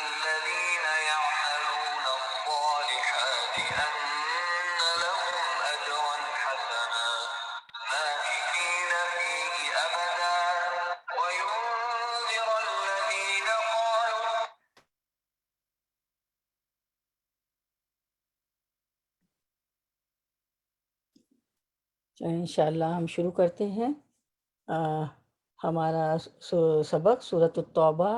الذين يعملون الصالحات أن لهم أجرا حسنا ماكثين فيه أبدا وينذر الذين قالوا. انشاءاللہ ہم شروع کرتے ہیں ہمارا سبق سورۃ التوبہ،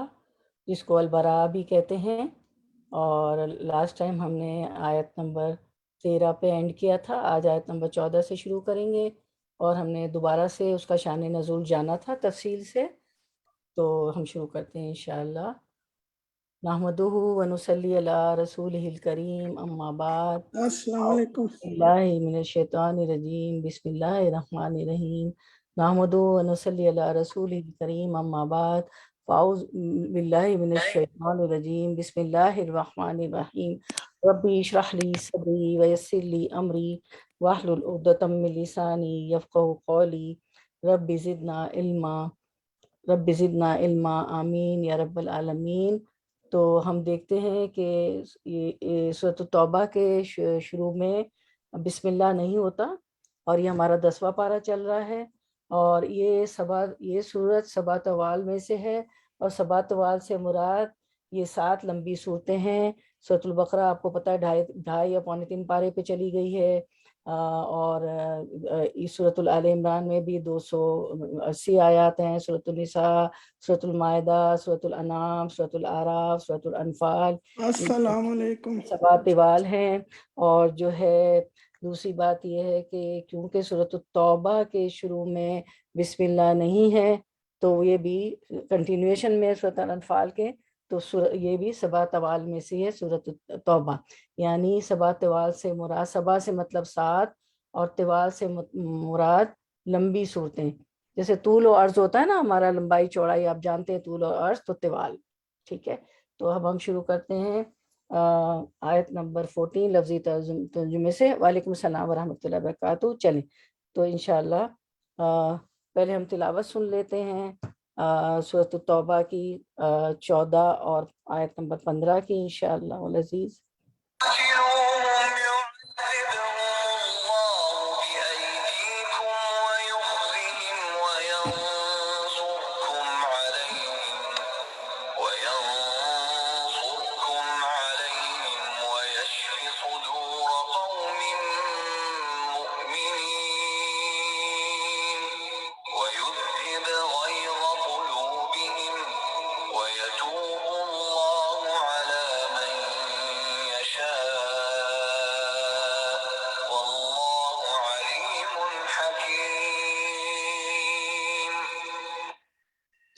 جس کو البراءہ بھی کہتے ہیں، اور لاسٹ ٹائم ہم نے آیت نمبر 13 پہ اینڈ کیا تھا۔ آج آیت نمبر 14 سے شروع کریں گے، اور ہم نے دوبارہ سے اس کا شان نزول جانا تھا تفصیل سے، تو ہم شروع کرتے ہیں انشاءاللہ۔ نحمدہ ونصلی علی رسولہ الکریم، اما بعد۔ السلام علیکم۔ اللہ من الشیطان الرجیم، بسم اللہ الرحمن الرحیم، نحمدہ ونصلی علی رسولہ الکریم، اما بعد، فاعوذ باللہ من الشیطان الرجیم، بسم اللہ الرحمن الرحیم، ربی اشرح لی صدری ویسر لی امری واحلل عقدۃ من لسانی یفقہوا قولی، رب زدنا علما، آمین یا رب العالمین۔ تو ہم دیکھتے ہیں کہ سورۃ التوبہ کے شروع میں بسم اللہ نہیں ہوتا، اور یہ ہمارا 10واں پارہ چل رہا ہے، اور یہ سورت سبا طوال میں سے ہے، اور سبا طوال سے مراد یہ 7 لمبی صورتیں ہیں۔ سورۃ البقرہ آپ کو پتہ ہے 2.5 یا 3.25 پارے پہ چلی گئی ہے، اور سورۃ آل عمران میں بھی 280 آیات ہیں، سورۃ النساء، سورۃ المائدہ، سورۃ الانعام، سورۃ الاعراف، سورۃ الانفال، السلام علیکم۔ سبا طوال ہیں۔ اور جو ہے دوسری بات یہ ہے کہ کیونکہ سورۃ التوبہ کے شروع میں بسم اللہ نہیں ہے، تو یہ بھی کنٹینیوشن میں سورۃ الانفال کے، تو یہ بھی سبا طوال میں سے ہے سورۃ التوبہ، یعنی سبا طوال سے مراد، سبا سے مطلب 7 اور طوال سے مراد لمبی صورتیں، جیسے طول و عرض ہوتا ہے نا ہمارا، لمبائی چوڑائی آپ جانتے ہیں، طول و عرض تو طوال، ٹھیک ہے۔ تو اب ہم شروع کرتے ہیں آیت نمبر 14 لفظی ترجمے سے۔ وعلیکم السلام ورحمۃ اللہ وبرکاتہ۔ چلیں تو انشاءاللہ پہلے ہم تلاوت سن لیتے ہیں سورۃ التوبہ کی 14 اور آیت نمبر 15 کی انشاءاللہ العزیز۔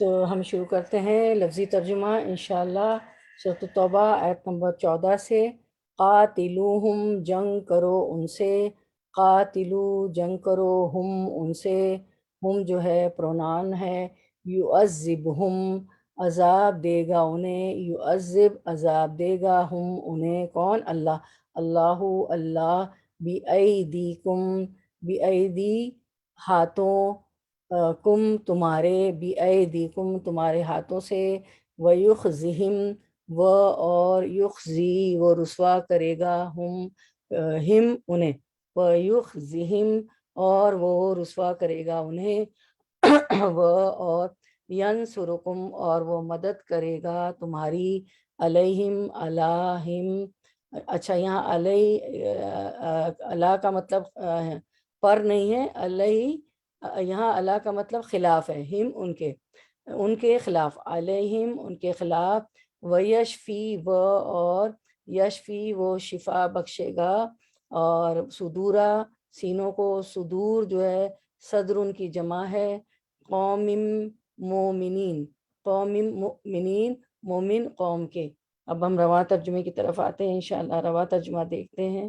تو ہم شروع کرتے ہیں لفظی ترجمہ انشاءاللہ سورۃ التوبہ آیت نمبر 14 سے۔ قاتلوہم، جنگ کرو ان سے، قاتلو جنگ کرو، ہم ان سے، ہم جو ہے پرونان ہے، یعذبہم عذاب دے گا انہیں، یعذب عذاب دے گا، ہم انہیں، کون؟ اللہ، اللہ اللہ، بِأَيْدِيكُمْ بِأَيْدِی ہاتھوں، کم تمہارے، بِأَيْدِيكُمْ تمہارے ہاتھوں سے، وَيُخْزِهِمْ وہ اور یخزی وہ رسوا کرے گا، ہم انہیں، وَيُخْزِهِمْ اور وہ رسوا کرے گا انہیں، وہ اور ینصرکم اور وہ مدد کرے گا تمہاری، علیہم علیہم۔ اچھا یہاں اللہ کا مطلب پر نہیں ہے، علیہ یہاں اللہ کا مطلب خلاف ہے، ہم ان کے خلاف، علیہم ان کے خلاف، ویشفی وہ اور یشفی وہ شفا بخشے گا، اور صدورا سینوں کو، صدور جو ہے صدر ان کی جمع ہے، قوم مومنین، قوم مؤمنین مومن قوم کے۔ اب ہم رواں ترجمے کی طرف آتے ہیں انشاءاللہ، رواں ترجمہ دیکھتے ہیں،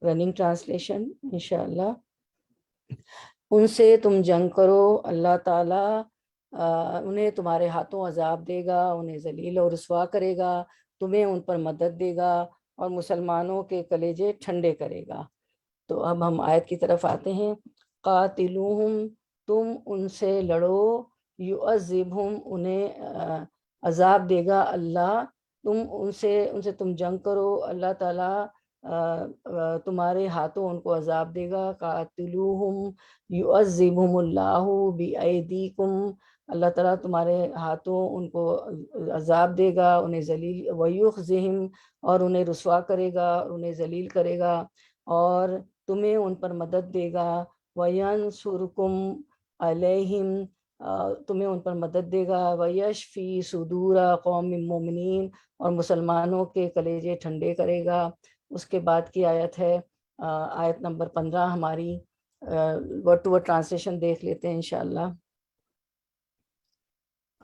رننگ ٹرانسلیشن انشاءاللہ۔ ان سے تم جنگ کرو، اللہ تعالیٰ انہیں تمہارے ہاتھوں عذاب دے گا، انہیں ذلیل و رسوا کرے گا، تمہیں ان پر مدد دے گا، اور مسلمانوں کے کلیجے ٹھنڈے کرے گا۔ تو اب ہم آیت کی طرف آتے ہیں. قاتلوہم تم ان سے لڑو، یعذبہم انہیں عذاب دے گا اللہ، تم ان سے تم جنگ کرو، اللہ تعالیٰ تمہارے ہاتھوں ان کو عذاب دے گا. قاتلوہم یعذبہم اللہ بایدیکم، اللہ تعالیٰ تمہارے ہاتھوں ان کو عذاب دے گا، انہیں ذلیل، ویخزہم اور انہیں رسوا کرے گا، انہیں ذلیل کرے گا، اور تمہیں ان پر مدد دے گا. وینصرکم علیہم، تمہیں ان پر مدد دے گا. ویشفی صدور قوم مومنین، اور مسلمانوں کے کلیجے ٹھنڈے کرے گا. اس کے بعد کی آیت ہے آیت نمبر 15 ہماری. ورڈ ٹو ورڈ ٹرانسلیشن دیکھ لیتے ہیں انشاءاللہ.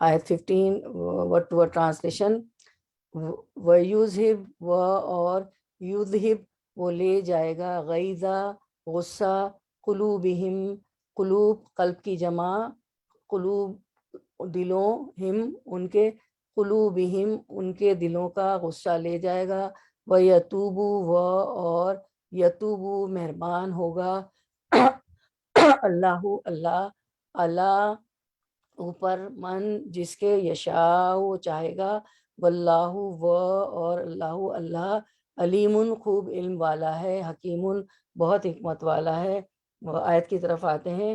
آیت 15 ورڈ ٹو ورڈ ٹرانسلیشن. وَيُذْهِبْ اور یُذْهِبْ وہ لے جائے گا، غیظہ غصہ، قلوبہم قلوب قلب کی جمع، قلوب دلوں، ہم ان کے، قلوبہم ان کے دلوں کا غصہ لے جائے گا. وَيَتُوبُ اور یتوبو مہربان ہوگا اللہ اللہ اللہ اوپر من جس کے یشاء وہ چاہے گا. واللہ اور اللہ اللہ علیم خوب علم والا ہے، حکیم بہت حکمت والا ہے. آیت کی طرف آتے ہیں.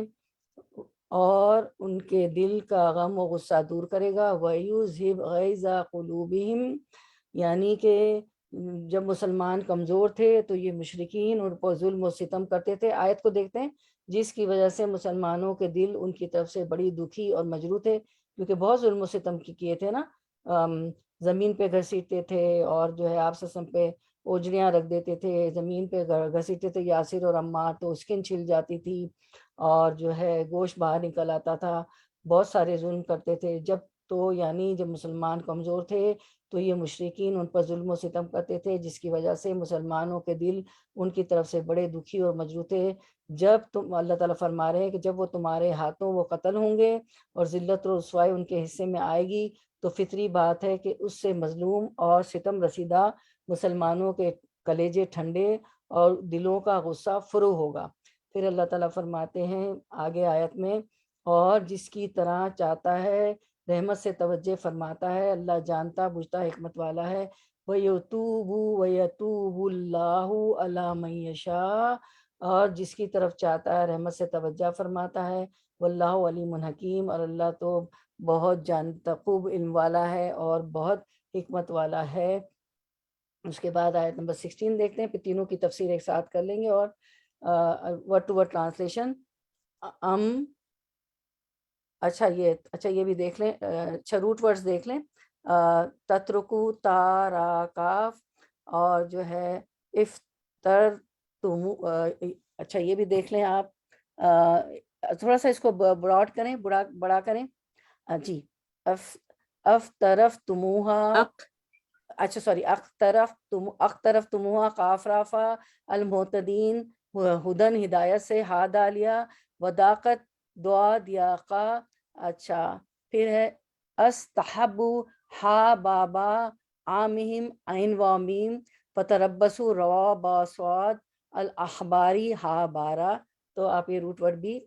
اور ان کے دل کا غم و غصہ دور کرے گا. وَيُذْهِبْ غَيْظَ قُلُوبِهِمْ، یعنی کہ جب مسلمان کمزور تھے تو یہ مشرکین ان پر ظلم و ستم کرتے تھے. آیت کو دیکھتے ہیں، جس کی وجہ سے مسلمانوں کے دل ان کی طرف سے بڑی دکھی اور مجروح تھے، کیونکہ بہت ظلم و ستم کیے تھے نا. زمین پہ گھسیٹتے تھے، اور جو ہے آپ سسم پہ اوجڑیاں رکھ دیتے تھے، زمین پہ گھسیٹتے تھے یاسر اور عمار، تو اسکن چھل جاتی تھی اور جو ہے گوشت باہر نکل آتا تھا. بہت سارے ظلم کرتے تھے. یعنی جب مسلمان کمزور تھے تو یہ مشرکین ان پر ظلم و ستم کرتے تھے، جس کی وجہ سے مسلمانوں کے دل ان کی طرف سے بڑے دکھی اور مجروح تھے. جب تم، اللہ تعالیٰ فرما رہے ہیں کہ جب وہ تمہارے ہاتھوں وہ قتل ہوں گے اور ذلت و رسوائی ان کے حصے میں آئے گی، تو فطری بات ہے کہ اس سے مظلوم اور ستم رسیدہ مسلمانوں کے کلیجے ٹھنڈے اور دلوں کا غصہ فرو ہوگا. پھر اللہ تعالیٰ فرماتے ہیں آگے آیت میں، اور جس کی طرح چاہتا ہے رحمت سے توجہ فرماتا ہے، اللہ جانتا بوجھتا حکمت والا ہے. وَيَتُوبُ اللَّهُ عَلَىٰ مَن يَشَاءُ، اور جس کی طرف چاہتا ہے رحمت سے توجہ فرماتا ہے. واللہ علیم حکیم، اور اللہ تو بہت جانتا، خوب علم والا ہے اور بہت حکمت والا ہے. اس کے بعد آیت نمبر 16 دیکھتے ہیں، پھر تینوں کی تفسیر ایک ساتھ کر لیں گے. اور ورڈ ٹو ورڈ ٹرانسلیشن. اچھا یہ بھی دیکھ لیں، اچھا روٹ ورڈز دیکھ لیں. تترکو تارا کاف، اور جو ہے افطر تم، اچھا یہ بھی دیکھ لیں آپ. تھوڑا سا اس کو براڈ کریں، بڑا کریں. جی. افطرف تموہا، اچھا سوری، اخترف تموہا قاف رافا، المعتدین ہدن ہدایت سے، ہا دالیا، وداقت دعا دیاقا. اچھا پھر ہے استحبو، ہا بابا، عامہم عین وامیم، فتربسو روا باسواد، الاخباری ہا بارہ. تو آپ یہ روٹ ورڈ بھی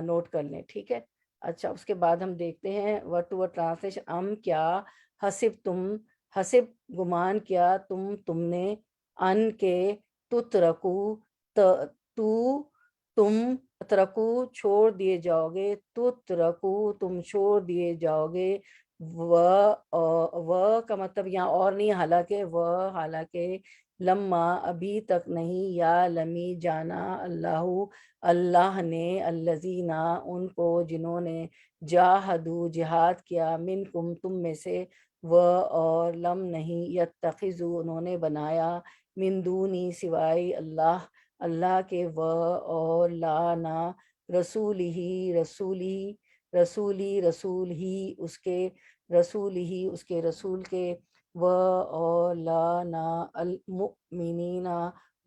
نوٹ کر لیں، ٹھیک ہے. اچھا اس کے بعد ہم دیکھتے ہیں ورڈ ٹو ورڈ ٹرانسلیشن. کیا حسب تم، حسب گمان کیا تم نے، ان کے تترکو تم ترکو چھوڑ دیے جاؤ گے، تترکو تم چھوڑ دیے جاؤ گے. وہ کا مطلب یہاں اور نہیں، حالانکہ لما ابھی تک نہیں، یا لمی جانا اللہ نے، الذین ان کو جنہوں نے، جاہدو جہاد کیا، منکم تم میں سے، اور لم نہیں، یتخذو انہوں نے بنایا، من دونی سوائے اللہ کے، اور لا نا، رسول ہی اس کے رسول کے، اور لا نا المؤمنین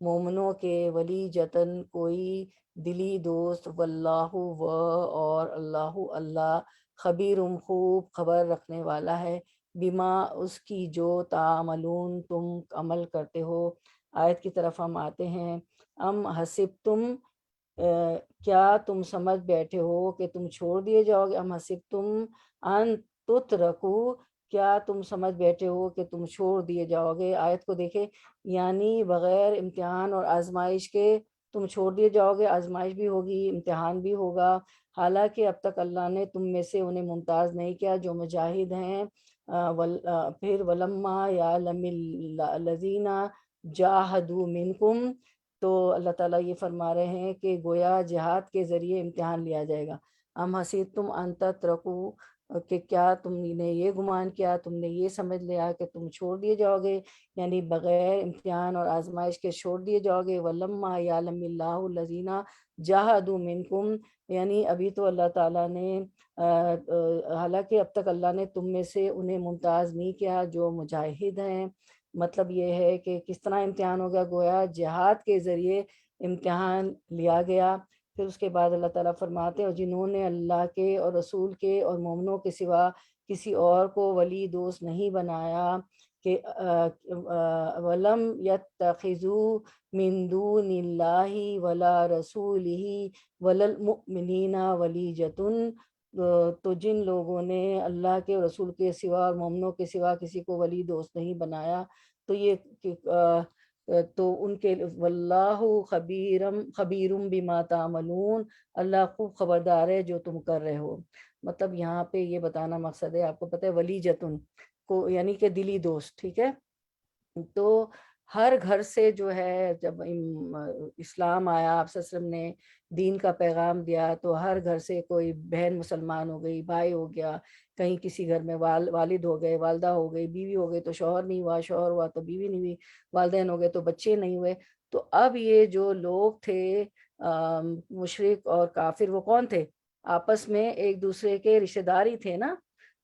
مومنوں کے، ولی جتن کوئی دلی دوست، واللہ اور اللہ خبیر خوب خبر رکھنے والا ہے، بما اس کی جو تعملون تم عمل کرتے ہو. آیت کی طرف ہم آتے ہیں. ام حسبتم کیا تم سمجھ بیٹھے ہو کہ تم چھوڑ دیے جاؤ گے، ام حسبتم ان تترکو کیا تم سمجھ بیٹھے ہو کہ تم چھوڑ دیے جاؤ گے۔ آیت کو دیکھیں، یعنی بغیر امتحان اور آزمائش کے تم چھوڑ دیے جاؤ گے، آزمائش بھی ہوگی، امتحان بھی ہوگا۔ حالانکہ اب تک اللہ نے تم میں سے انہیں ممتاز نہیں کیا جو مجاہد ہیں۔ پھر ولما یعلم الذین جاہدوا منکم، تو اللہ تعالیٰ یہ فرما رہے ہیں کہ گویا جہاد کے ذریعے امتحان لیا جائے گا۔ ام حسیتم ان تترکوا کہ کیا تم نے یہ گمان کیا، تم نے یہ سمجھ لیا کہ تم چھوڑ دیے جاؤ گے، یعنی بغیر امتحان اور آزمائش کے چھوڑ دیے جاؤ گے۔ وَلَمَّا يَعْلَمِ اللَّهُ الَّذِينَ جَاهَدُوا مِنكُمْ، یعنی ابھی تو اللہ تعالیٰ نے حالانکہ اب تک اللہ نے تم میں سے انہیں ممتاز نہیں کیا جو مجاہد ہیں۔ مطلب یہ ہے کہ کس طرح امتحان ہو گیا، گویا جہاد کے ذریعے امتحان لیا گیا۔ پھر اس کے بعد اللہ تعالیٰ فرماتے ہیں اور جنہوں نے اللہ کے اور رسول کے اور مومنوں کے سوا کسی اور کو ولی دوست نہیں بنایا، کہ وَلَمْ يَتَّخِذُوا مِن دُونِ اللَّهِ وَلَا رَسُولِهِ وَلَا الْمُؤْمِنِينَ وَلِيَّةٌ، تو جن لوگوں نے اللہ کے اور رسول کے سوا اور مومنوں کے سوا کسی کو ولی دوست نہیں بنایا، تو یہ تو ان کے واللہ خبیرم بما تعملون، اللہ خوب خبردار ہے جو تم کر رہے ہو۔ مطلب یہاں پہ یہ بتانا مقصد ہے، آپ کو پتہ ہے ولی جتن کو یعنی کہ دلی دوست، ٹھیک ہے۔ تو ہر گھر سے جو ہے جب اسلام آیا، آپ صلی اللہ علیہ وسلم نے دین کا پیغام دیا، تو ہر گھر سے کوئی بہن مسلمان ہو گئی، بھائی ہو گیا، کہیں کسی گھر میں والد ہو گئے، والدہ ہو گئی، بیوی ہو گئی تو شوہر نہیں ہوا، شوہر ہوا تو بیوی نہیں ہوئی، والدین ہو گئے تو بچے نہیں ہوئے۔ تو اب یہ جو لوگ تھے مشرک اور کافر، وہ کون تھے؟ آپس میں ایک دوسرے کے رشتہ دار ہی تھے نا۔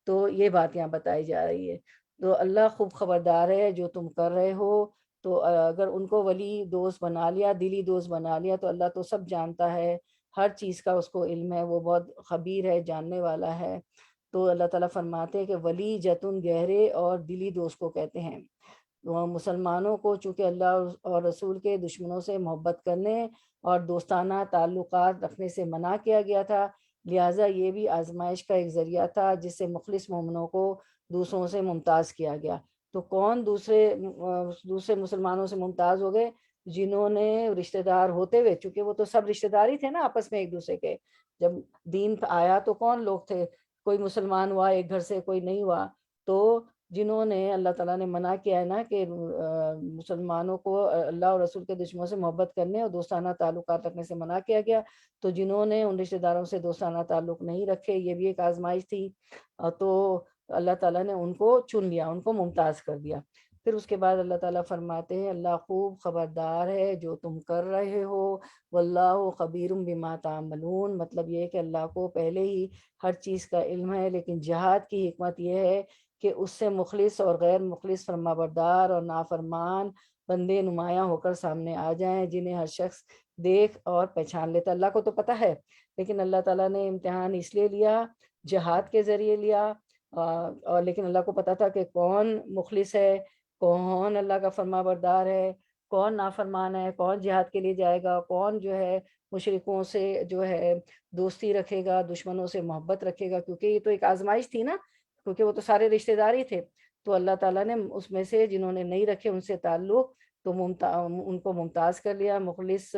تو یہ بات یہاں بتائی جا رہی ہے، تو اللہ خوب خبردار ہے جو تم کر رہے ہو۔ تو اگر ان کو ولی دوست بنا لیا، دلی دوست بنا لیا، تو اللہ تو سب جانتا ہے، ہر چیز کا اس کو علم ہے، وہ بہت خبیر ہے، جاننے والا ہے۔ تو اللہ تعالیٰ فرماتے ہیں کہ ولی جتن گہرے اور دلی دوست کو کہتے ہیں۔ مسلمانوں کو چونکہ اللہ اور رسول کے دشمنوں سے محبت کرنے اور دوستانہ تعلقات رکھنے سے منع کیا گیا تھا، لہٰذا یہ بھی آزمائش کا ایک ذریعہ تھا جس سے مخلص مومنوں کو دوسروں سے ممتاز کیا گیا۔ تو کون دوسرے مسلمانوں سے ممتاز ہو گئے؟ جنہوں نے رشتہ دار ہوتے ہوئے، چونکہ وہ تو سب رشتہ دار ہی تھے نا آپس میں ایک دوسرے کے، جب دین آیا تو کون لوگ تھے؟ کوئی مسلمان ہوا ایک گھر سے، کوئی نہیں ہوا۔ تو جنہوں نے اللہ تعالیٰ نے منع کیا ہے نا کہ مسلمانوں کو اللہ اور رسول کے دشمنوں سے محبت کرنے اور دوستانہ تعلقات رکھنے سے منع کیا گیا، تو جنہوں نے ان رشتہ داروں سے دوستانہ تعلق نہیں رکھے، یہ بھی ایک آزمائش تھی، تو اللہ تعالیٰ نے ان کو چن لیا، ان کو ممتاز کر دیا۔ پھر اس کے بعد اللہ تعالیٰ فرماتے ہیں اللہ خوب خبردار ہے جو تم کر رہے ہو، واللہ خبیر بما تعملون، مطلب یہ ہے کہ اللہ کو پہلے ہی ہر چیز کا علم ہے، لیکن جہاد کی حکمت یہ ہے کہ اس سے مخلص اور غیر مخلص، فرمانبردار اور نافرمان بندے نمایاں ہو کر سامنے آ جائیں، جنہیں ہر شخص دیکھ اور پہچان لیتا۔ اللہ کو تو پتہ ہے، لیکن اللہ تعالیٰ نے امتحان اس لیے لیا، جہاد کے ذریعے لیا، اور لیکن اللہ کو پتا تھا کہ کون مخلص ہے، کون اللہ کا فرما بردار ہے، کون نافرمان ہے، کون جہاد کے لیے جائے گا، کون جو ہے مشرکوں سے جو ہے دوستی رکھے گا، دشمنوں سے محبت رکھے گا، کیونکہ یہ تو ایک آزمائش تھی نا، کیونکہ وہ تو سارے رشتہ دار ہی تھے۔ تو اللہ تعالیٰ نے اس میں سے جنہوں نے نہیں رکھے ان سے تعلق، تو ان کو ممتاز کر لیا، مخلص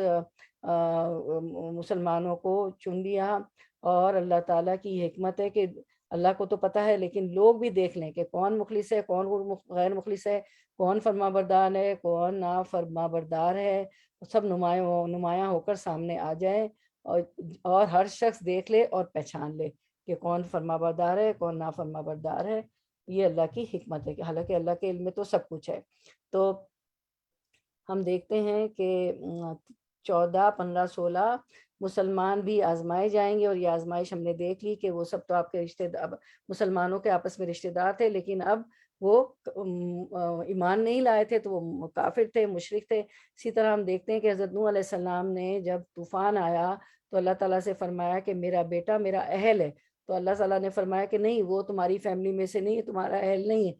مسلمانوں کو چن لیا۔ اور اللہ تعالیٰ کی حکمت ہے کہ اللہ کو تو پتہ ہے، لیکن لوگ بھی دیکھ لیں کہ کون مخلص ہے، کون غیر مخلص ہے، کون فرما بردار ہے، کون نا فرما بردار ہے، سب نمایاں ہو کر سامنے آ جائیں، اور ہر شخص دیکھ لے اور پہچان لے کہ کون فرما بردار ہے، کون نا فرما بردار ہے۔ یہ اللہ کی حکمت ہے، کہ حالانکہ اللہ کے علم میں تو سب کچھ ہے۔ تو ہم دیکھتے ہیں کہ 14، 15، 16 مسلمان بھی آزمائے جائیں گے، اور یہ آزمائش ہم نے دیکھ لی کہ وہ سب تو آپ کے مسلمانوں کے آپس میں رشتہ دار تھے، لیکن اب وہ ایمان نہیں لائے تھے، تو وہ کافر تھے، مشرک تھے۔ اسی طرح ہم دیکھتے ہیں کہ حضرت نوح علیہ السلام نے جب طوفان آیا تو اللہ تعالیٰ سے فرمایا کہ میرا بیٹا میرا اہل ہے، تو اللہ تعالیٰ نے فرمایا کہ نہیں، وہ تمہاری فیملی میں سے نہیں ہے، تمہارا اہل نہیں ہے،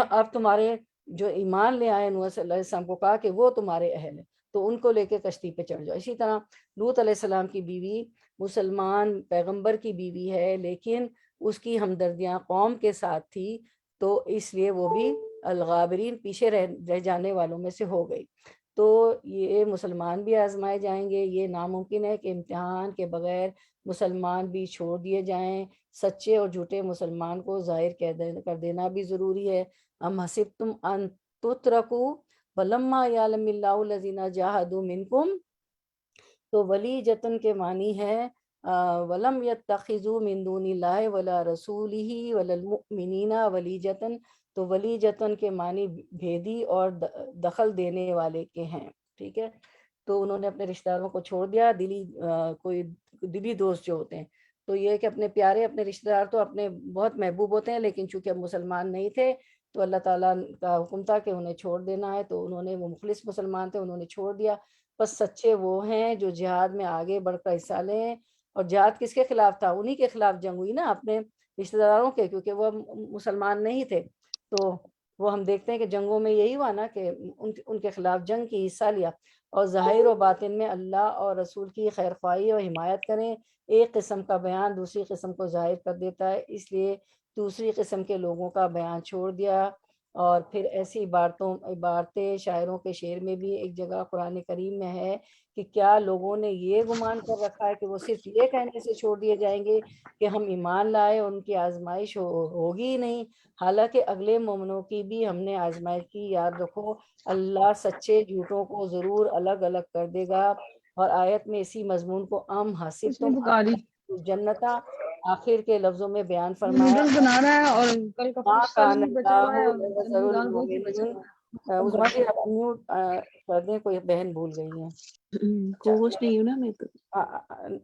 اب تمہارے جو ایمان لے آئے نوح صلی اللہ علیہ وسلم کو کہا کہ وہ تمہارے اہل ہے، تو ان کو لے کے کشتی پہ چڑھ جاؤ۔ اسی طرح لوط علیہ السلام کی بیوی مسلمان پیغمبر کی بیوی ہے، لیکن اس کی ہمدردیاں قوم کے ساتھ تھی، تو اس لیے وہ بھی الغابرین پیچھے رہ جانے والوں میں سے ہو گئی۔ تو یہ مسلمان بھی آزمائے جائیں گے، یہ ناممکن ہے کہ امتحان کے بغیر مسلمان بھی چھوڑ دیے جائیں۔ سچے اور جھوٹے مسلمان کو ظاہر کر دینا بھی ضروری ہے۔ ام حسبتم ان تترکوا ولما یعلم اللہ الذین جاہدوا منکم، تو ولی جتن کے معنی ہے ولم یتخذوا من دون اللہ ولا رسولہ ولا المؤمنین ولی جتن، تو ولی جتن کے معنی بھیدی اور دخل دینے والے کے ہیں، ٹھیک ہے۔ تو انہوں نے اپنے رشتہ داروں کو چھوڑ دیا، کوئی دلی دوست جو ہوتے ہیں، تو یہ کہ اپنے پیارے اپنے رشتہ دار تو اپنے بہت محبوب ہوتے ہیں، لیکن چونکہ اب مسلمان نہیں تھے تو اللہ تعالیٰ کا حکم تھا کہ انہیں چھوڑ دینا ہے، تو انہوں نے، وہ مخلص مسلمان تھے، انہوں نے چھوڑ دیا۔ بس سچے وہ ہیں جو جہاد میں آگے بڑھ کر حصہ لیں۔ اور جہاد کس کے خلاف تھا؟ انہی کے خلاف جنگ ہوئی نا، اپنے رشتہ داروں کے، کیونکہ وہ مسلمان نہیں تھے۔ تو وہ ہم دیکھتے ہیں کہ جنگوں میں یہی ہوا نا کہ ان کے خلاف جنگ کی حصہ لیا۔ اور ظاہر و باطن میں اللہ اور رسول کی خیر خواہی اور حمایت کریں۔ ایک قسم کا بیان دوسری قسم کو ظاہر کر دیتا ہے، اس لیے دوسری قسم کے لوگوں کا بیان چھوڑ دیا۔ اور پھر ایسی عبارتیں شاعروں کے شعر میں بھی ایک جگہ قرآن کریم میں ہے کہ کیا لوگوں نے یہ گمان کر رکھا ہے کہ وہ صرف یہ کہنے سے چھوڑ دیے جائیں گے کہ ہم ایمان لائے، ان کی آزمائش ہوگی ہی نہیں، حالانکہ اگلے مومنوں کی بھی ہم نے آزمائش کی۔ یاد رکھو اللہ سچے جھوٹوں کو ضرور الگ الگ کر دے گا۔ اور آیت میں اسی مضمون کو ام حسبتم بخاری جنتا آخر کے لفظوں میں بیان فرمایا۔ نوڈل بنا رہا ہے اور کل کا ما فش کان کری بچا ہوا اللہ ہے اور یذر دال گوشت بھی بچا المؤمنین، ہوا ہے، ختم عظمیٰ کر جی آپ میوٹ کر دیں، کوئی بہن بھول گئی ہیں۔ کو ہوسٹ نہیں ہوں نا میں تو۔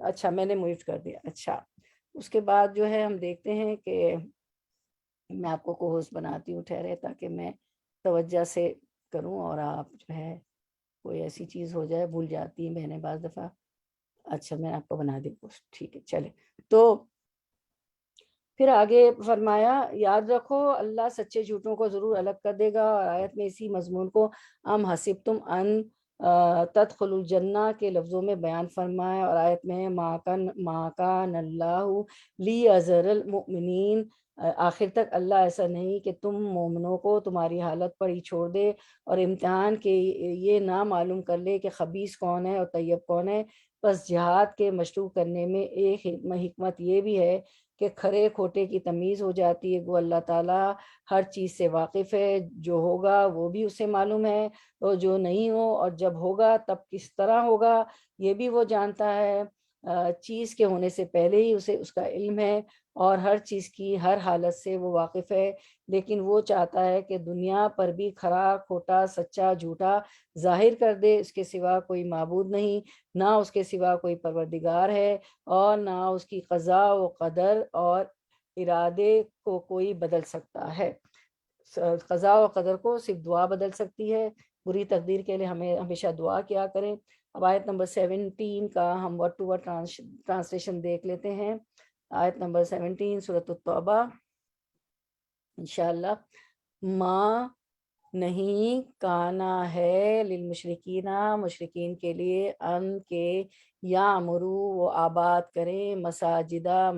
اچھا میں نے میوٹ کر دیا۔ اچھا اس کے بعد جو ہے ہم دیکھتے ہیں کہ میں آپ کو ہوسٹ بناتی ہوں، ٹھہرے، تاکہ میں توجہ سے کروں اور آپ جو ہے کوئی ایسی چیز ہو جائے، بھول جاتی ہیں بہنیں بعض دفعہ۔ اچھا میں آپ کو بنا دوں ہوسٹ، ٹھیک ہے چلے۔ تو پھر آگے فرمایا یاد رکھو اللہ سچے جھوٹوں کو ضرور الگ کر دے گا۔ اور آیت میں اسی مضمون کو ام حسبتم ان تدخلوا الجنہ کے لفظوں میں بیان فرمایا۔ اور آیت میں ما کان اللہ لیذر المؤمنین، آخر تک اللہ ایسا نہیں کہ تم مومنوں کو تمہاری حالت پر ہی چھوڑ دے اور امتحان کے یہ نہ معلوم کر لے کہ خبیث کون ہے اور طیب کون ہے۔ بس جہاد کے مشروع کرنے میں ایک حکمت یہ بھی ہے کہ کھرے کھوٹے کی تمیز ہو جاتی ہے۔ وہ اللہ تعالیٰ ہر چیز سے واقف ہے، جو ہوگا وہ بھی اسے معلوم ہے، اور جو نہیں ہو اور جب ہوگا تب کس طرح ہوگا یہ بھی وہ جانتا ہے۔ چیز کے ہونے سے پہلے ہی اسے اس کا علم ہے، اور ہر چیز کی ہر حالت سے وہ واقف ہے۔ لیکن وہ چاہتا ہے کہ دنیا پر بھی کھرا کھوٹا سچا جھوٹا ظاہر کر دے، اس کے سوا کوئی معبود نہیں، نہ اس کے سوا کوئی پروردگار ہے، اور نہ اس کی قضا و قدر اور ارادے کو کوئی بدل سکتا ہے۔ قضا و قدر کو صرف دعا بدل سکتی ہے۔ بری تقدیر کے لیے ہمیں ہمیشہ دعا کیا کریں۔ اب آیت نمبر 17 کا ہم ورڈ ٹو ورڈ ٹرانسلیشن دیکھ لیتے ہیں۔ آیت نمبر 17 سورۃ التوبہ انشاءاللہ۔ ما نہیں کانا ہے للمشرکین، مشرکین کے لیے، ان کے یعمرو وہ آباد کریں، مساجدہ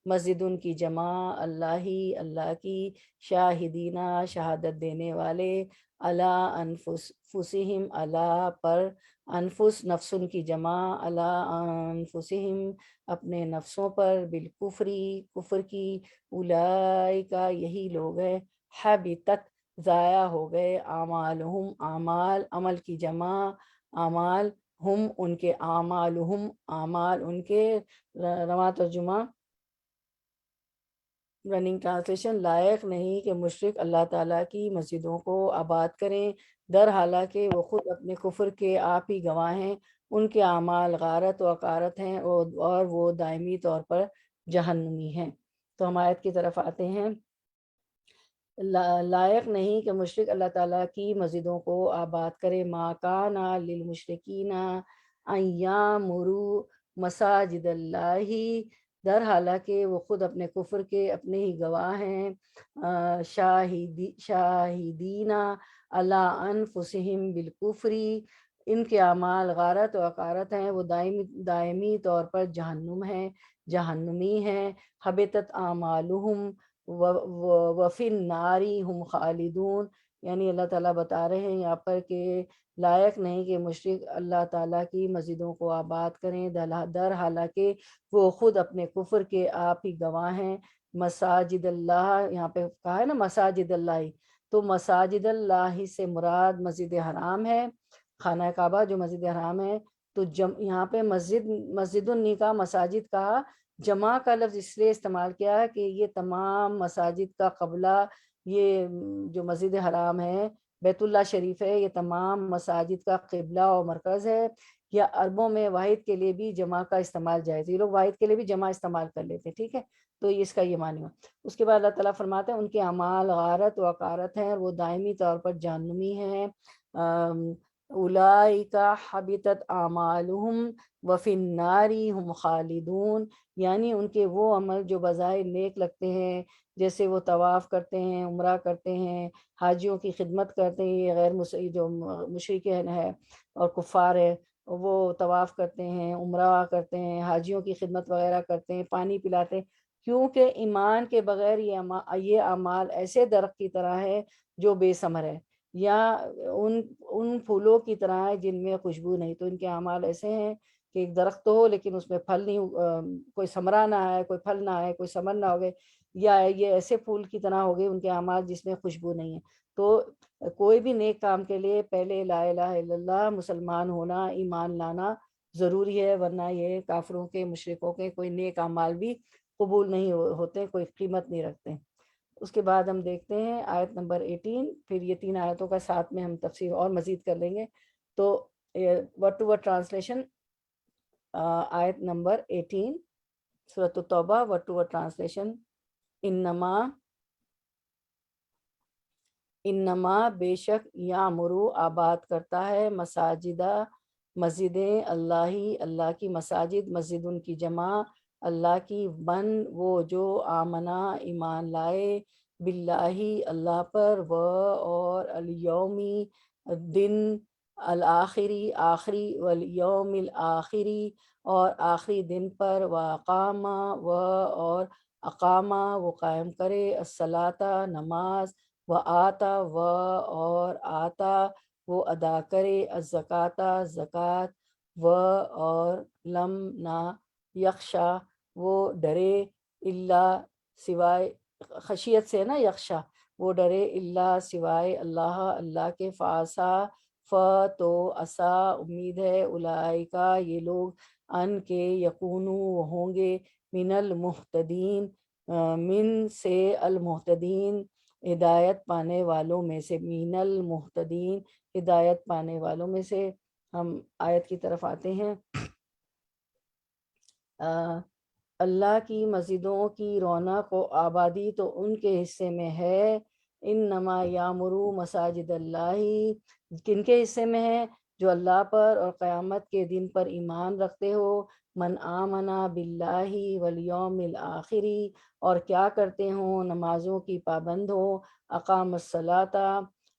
مسجد ان کی جمع، اللہ کی، شاہدینہ شہادت دینے والے، علی انفسہم اللہ پر، انفس نفس ان کی جمع، علی انفسہم اپنے نفسوں پر، بالکفری کفر کی، اولئک یہی لوگ ہیں، حبطت ضائع ہو گئے، اعمالہم اعمال، عمل کی جمع اعمال، ہم ان کے، اعمالہم اعمال ان کے۔ رواں ترجمہ رننگ ٹرانسلیشن، لائق نہیں کہ مشرک اللہ تعالیٰ کی مسجدوں کو آباد کریں، در حالانکہ وہ خود اپنے کفر کے آپ ہی گواہ ہیں، ان کے اعمال غارت و عقارت ہیں، اور وہ دائمی طور پر جہنمی ہیں۔ تو ہم آیت کی طرف آتے ہیں۔ لائق نہیں کہ مشرک اللہ تعالیٰ کی مسجدوں کو آباد کرے، ما کان للمشرکین ان یعمروا مساجد اللہ، در حالانکہ وہ خود اپنے کفر کے اپنے ہی گواہ ہیں، شاہدین علی انفسہم بالکفری، ان کے اعمال غارت و عقارت ہیں، وہ دائمی طور پر جہنمی ہیں. حبطت اعمالہم وفی النار ہم خالدون. یعنی اللہ تعالیٰ بتا رہے ہیں یہاں پر کہ لائق نہیں کہ مشرک اللہ تعالیٰ کی مسجدوں کو آباد کریں، در حالانکہ وہ خود اپنے کفر کے آپ ہی گواہ ہیں. مساجد اللہ، یہاں پہ کہا ہے نا مساجد اللہ، تو مساجد اللہ سے مراد مسجد حرام ہے، خانہ کعبہ جو مسجد حرام ہے. تو یہاں پہ مسجد النکاح مساجد کا جمع کا لفظ اس لیے استعمال کیا ہے کہ یہ تمام مساجد کا قبلہ، یہ جو مسجد حرام ہے بیت اللہ شریف ہے، یہ تمام مساجد کا قبلہ و مرکز ہے. یا عربوں میں واحد کے لیے بھی جمع کا استعمال جائز، یہ لوگ واحد کے لیے بھی جمع استعمال کر لیتے، ٹھیک ہے. تو اس کا یہ معنی ہو. اس کے بعد اللہ تعالیٰ فرماتے ہیں ان کے اعمال غارت و عقارت ہیں، وہ دائمی طور پر جہنمی ہیں. اولئک حبطت اعمالہم وفی النار ہم خالدون. یعنی ان کے وہ عمل جو بظاہر نیک لگتے ہیں، جیسے وہ طواف کرتے ہیں، عمرہ کرتے ہیں، حاجیوں کی خدمت کرتے ہیں. یہ غیر جو مشرکین ہے اور کفار ہے، وہ طواف کرتے ہیں، عمرہ کرتے ہیں، حاجیوں کی خدمت وغیرہ کرتے ہیں، پانی پلاتے ہیں. کیونکہ ایمان کے بغیر یہ اعمال ایسے درخت کی طرح ہے جو بے ثمر ہے، یا ان پھولوں کی طرح ہے جن میں خوشبو نہیں. تو ان کے اعمال ایسے ہیں کہ ایک درخت تو ہو لیکن اس میں پھل نہیں، کوئی ثمرہ نہ آئے، کوئی پھل نہ آئے، کوئی ثمر نہ ہوگے، یا یہ ایسے پھول کی طرح ہو گئے ان کے اعمال جس میں خوشبو نہیں ہے. تو کوئی بھی نیک کام کے لیے پہلے لا الہ الا اللہ، مسلمان ہونا، ایمان لانا ضروری ہے، ورنہ یہ کافروں کے، مشرکوں کے کوئی نیک اعمال بھی قبول نہیں ہوتے، کوئی قیمت نہیں رکھتے. اس کے بعد ہم دیکھتے ہیں آیت نمبر 18، پھر یہ 3 آیتوں کا ساتھ میں ہم تفسیر اور مزید کر لیں گے. تو ورڈ ٹو ورڈ ٹرانسلیشن آیت نمبر 18 سورۃ التوبہ، ورڈ ٹو ورڈ ٹرانسلیشن. انما بے شک یامرو آباد کرتا ہے، مساجدہ مسجدیں، اللہ کی مساجد، مسجد ان کی جمع اللہ کی، من وہ جو آمنا ایمان لائے، باللہ اللہ پر، و اور الیومی دن، الآخری آخری، والیوم الآخری اور آخری دن پر، واقامہ اور اقامہ وہ قائم کرے، الصلاۃ نماز، وآتا اور آتا وہ ادا کرے، الزکاۃ زکوٰۃ، اور لم نہ یخشا وہ ڈرے، اللہ سوائے، خشیت سے نا یخشا وہ ڈرے، اللہ سوائے اللہ کے، فاسا تو اسا امید ہے، اولئکا یہ لوگ، ان کے یکونو ہوں گے، من المہتدین من سے المہتدین ہدایت پانے والوں میں سے، من المہتدین ہدایت پانے والوں میں سے. ہم آیت کی طرف آتے ہیں. اللہ کی مسجدوں کی رونق و آبادی تو ان کے حصے میں ہے. انما یامرو مساجد اللہ، کن کے حصے میں ہے؟ جو اللہ پر اور قیامت کے دن پر ایمان رکھتے ہو، من آمنا باللہ والیوم الآخری اور کیا کرتے ہوں، نمازوں کی پابند ہو، اقام الصلاۃ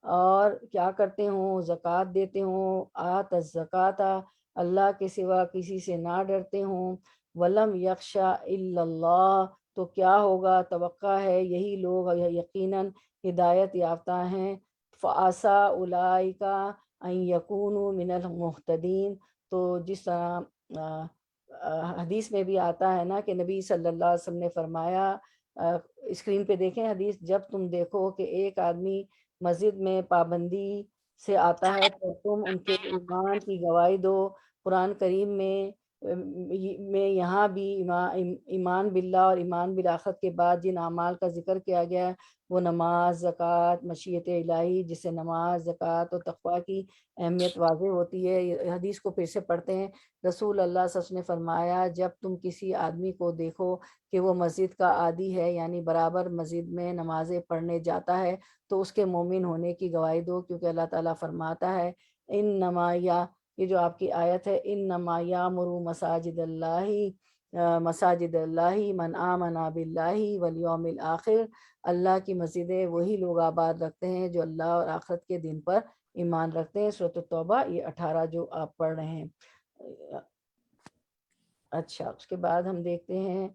اور کیا کرتے ہوں، زکوٰۃ دیتے ہوں، آت الزکاۃ اللہ کے سوا کسی سے نہ ڈرتے ہوں، ولم یخشا الا اللہ تو کیا ہوگا، توقع ہے یہی لوگ یقیناً ہدایت یافتہ ہیں، فآسا اولئک ان یکونوا من المہتدین. تو جس طرح حدیث میں بھی آتا ہے نا کہ نبی صلی اللہ علیہ وسلم نے فرمایا، اسکرین پہ دیکھیں حدیث، جب تم دیکھو کہ ایک آدمی مسجد میں پابندی سے آتا ہے تو تم ان کے ایمان کی گواہی دو. قرآن کریم میں یہاں بھی ایمان باللہ اور ایمان بالآخرت کے بعد جن اعمال کا ذکر کیا گیا ہے وہ نماز، زکوٰۃ، مشیت الہی، جس سے نماز، زکوٰۃ اور تقویٰ کی اہمیت واضح ہوتی ہے. حدیث کو پھر سے پڑھتے ہیں. رسول اللہ صلی اللہ علیہ وسلم نے فرمایا، جب تم کسی آدمی کو دیکھو کہ وہ مسجد کا عادی ہے، یعنی برابر مسجد میں نمازیں پڑھنے جاتا ہے، تو اس کے مومن ہونے کی گواہی دو، کیونکہ اللہ تعالیٰ فرماتا ہے انما یہ جو آپ کی آیت ہے، انما یامرو مساجد اللہ من آمنا باللہ والیوم الآخر، اللہ کی مسجدیں وہی لوگ آباد رکھتے ہیں جو اللہ اور آخرت کے دن پر ایمان رکھتے ہیں. سورۃ التوبہ یہ 18 جو آپ پڑھ رہے ہیں. اچھا اس کے بعد ہم دیکھتے ہیں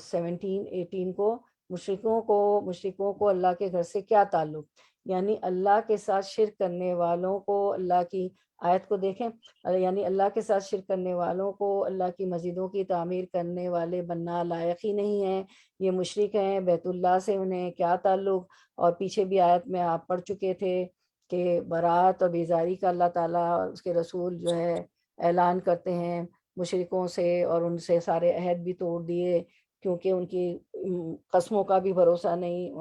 17 18 کو. مشرکوں کو اللہ کے گھر سے کیا تعلق، یعنی اللہ کے ساتھ شرک کرنے والوں کو اللہ کی آیت کو دیکھیں، یعنی اللہ کے ساتھ شرک کرنے والوں کو اللہ کی مسجدوں کی تعمیر کرنے والے بننا لائق ہی نہیں ہے، یہ مشرک ہیں. بیت اللہ سے انہیں کیا تعلق؟ اور پیچھے بھی آیت میں آپ پڑھ چکے تھے کہ برات اور بیزاری کا اللہ تعالیٰ اور اس کے رسول جو ہے اعلان کرتے ہیں مشرکوں سے، اور ان سے سارے عہد بھی توڑ دیے کیونکہ ان کی قسموں کا بھی بھروسہ نہیں،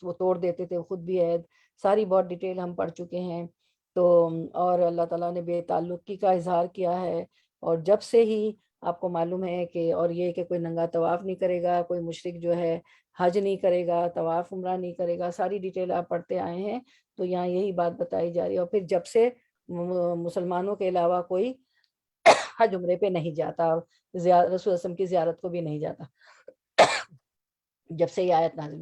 وہ توڑ دیتے تھے خود بھی عہد. ساری بہت ڈیٹیل ہم پڑھ چکے ہیں. تو اور اللہ تعالیٰ نے بے تعلقی کا اظہار کیا ہے، اور جب سے ہی آپ کو معلوم ہے کہ، اور یہ کہ کوئی ننگا طواف نہیں کرے گا، کوئی مشرک جو ہے حج نہیں کرے گا، طواف عمرہ نہیں کرے گا، ساری ڈیٹیل آپ پڑھتے آئے ہیں. تو یہاں یہی بات بتائی جا رہی ہے. اور پھر جب سے مسلمانوں کے علاوہ کوئی حج عمرے پہ نہیں جاتا، اور رسول وسلم کی زیارت کو بھی نہیں جاتا جب سے یہ آیت نازل.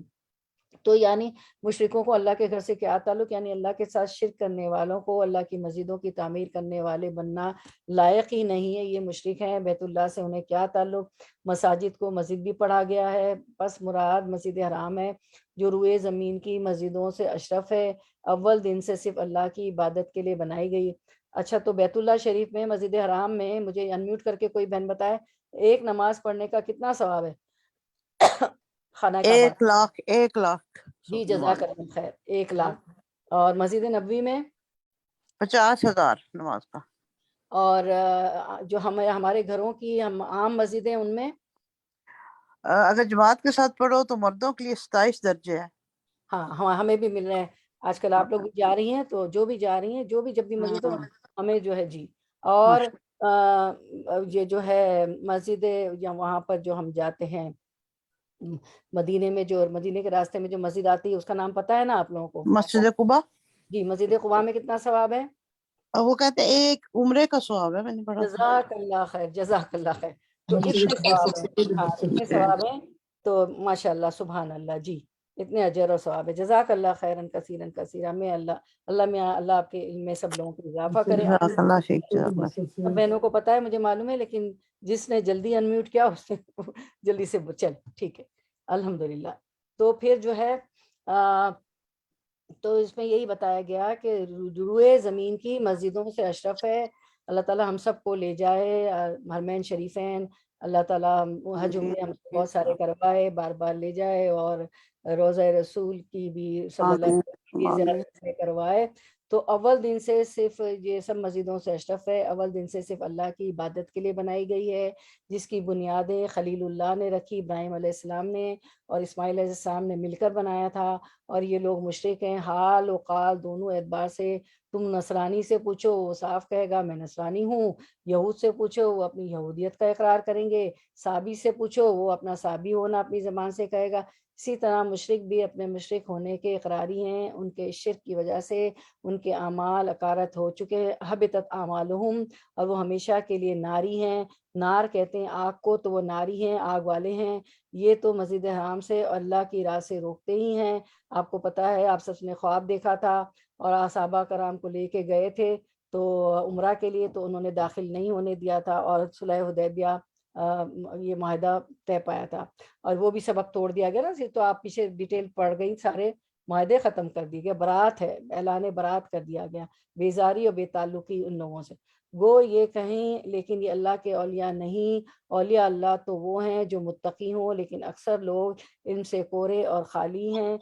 تو یعنی مشرکوں کو اللہ کے گھر سے کیا تعلق، یعنی اللہ کے ساتھ شرک کرنے والوں کو اللہ کی مسجدوں کی تعمیر کرنے والے بننا لائق ہی نہیں ہے، یہ مشرک ہیں. بیت اللہ سے انہیں کیا تعلق؟ مساجد کو مسجد بھی پڑھا گیا ہے، بس مراد مسجد حرام ہے جو روئے زمین کی مسجدوں سے اشرف ہے، اول دن سے صرف اللہ کی عبادت کے لیے بنائی گئی. اچھا تو بیت اللہ شریف میں، مسجد حرام میں، مجھے انمیوٹ کر کے کوئی بہن بتائے ایک نماز پڑھنے کا کتنا ثواب ہے؟ خانہ کعبہ. 1,00,000 1,00,000 جی جزاک اللہ خیر، 1,00,000. اور مسجد نبوی میں 50,000 نماز کا. اور جو ہمارے گھروں کی ہم عام مسجدیں ان میں اگر جماعت کے ساتھ پڑھو تو مردوں کے لیے 27 درجے ہیں. ہاں ہمیں بھی مل رہے ہیں آج کل. آپ لوگ بھی جا رہی ہیں تو جو بھی جا رہی ہیں، جو بھی جب بھی مسجد ہو ہمیں جو ہے جی. اور یہ جو ہے مسجد یا وہاں پر جو ہم جاتے ہیں مدینے میں، جو مدینے کے راستے میں جو مسجد آتی ہے اس کا نام پتہ ہے نا آپ لوگوں کو؟ مسجد قباء. جی مسجد قباء میں کتنا ثواب ہے؟ وہ کہتے ہیں ایک عمرے کا ثواب ہے، میں نے پڑھا تھا. جزاک اللہ خیر، جزاک اللہ خیر. تو اتنے ثواب ہیں، ہاں اتنے ثواب ہیں. تو ماشاء اللہ سبحان اللہ جی، اتنے اجر اور ثواب ہے. جزاک اللہ خیرن کثیرن کثیرا. میں اللہ آپ کے علم میں سب لوگوں کو اضافہ کرے. جزاک اللہ شیخ، جزاک اللہ شیخ. اب بہنوں کو پتہ ہے، مجھے معلوم ہے، لیکن جس نے جلدی انمیوٹ کیا اس نے جلدی سے چل ٹھیک ہے الحمدللہ. تو پھر جو ہے تو اس میں یہی بتایا گیا کہ روئے زمین کی مسجدوں سے اشرف ہے. اللہ تعالیٰ ہم سب کو لے جائے حرمین شریفین، اللہ تعالیٰ حج عمرے ہم سے بہت سارے کروائے، بار بار لے جائے، اور روضہ رسول کی بھی صلی اللہ علیہ وسلم کی زیارت کروائے. تو اول دن سے صرف یہ سب مسجدوں سے اشرف ہے، اول دن سے صرف اللہ کی عبادت کے لیے بنائی گئی ہے، جس کی بنیادیں خلیل اللہ نے رکھی، ابراہیم علیہ السلام نے اور اسماعیل علیہ السلام نے مل کر بنایا تھا. اور یہ لوگ مشرک ہیں حال و قال دونوں اعتبار سے. تم نصرانی سے پوچھو وہ صاف کہے گا میں نصرانی ہوں، یہود سے پوچھو وہ اپنی یہودیت کا اقرار کریں گے، صابی سے پوچھو وہ اپنا صابی ہونا اپنی زبان سے کہے گا. اسی طرح مشرک بھی اپنے مشرک ہونے کے اقراری ہیں. ان کے شرک کی وجہ سے ان کے اعمال اکارت ہو چکے، حبطت اعمالہم، اور وہ ہمیشہ کے لیے ناری ہیں. نار کہتے ہیں آگ کو، تو وہ ناری ہیں، آگ والے ہیں. یہ تو مسجد حرام سے اور اللہ کی راہ سے روکتے ہی ہیں. آپ کو پتہ ہے آپ سب نے خواب دیکھا تھا اور صحابہ کرام کو لے کے گئے تھے تو عمرہ کے لیے، تو انہوں نے داخل نہیں ہونے دیا تھا، اور صلح حدیبیہ یہ معاہدہ طے پایا تھا، اور وہ بھی سبق توڑ دیا گیا نا. تو آپ پیچھے ڈیٹیل پڑھ گئی، سارے معاہدے ختم کر دیے گئے. برات ہے، اعلان برات کر دیا گیا، بیزاری اور بے تعلقی ان لوگوں سے. گو یہ کہیں لیکن یہ اللہ کے اولیاء نہیں. اولیاء اللہ تو وہ ہیں جو متقی ہوں، لیکن اکثر لوگ ان سے کورے اور خالی ہیں.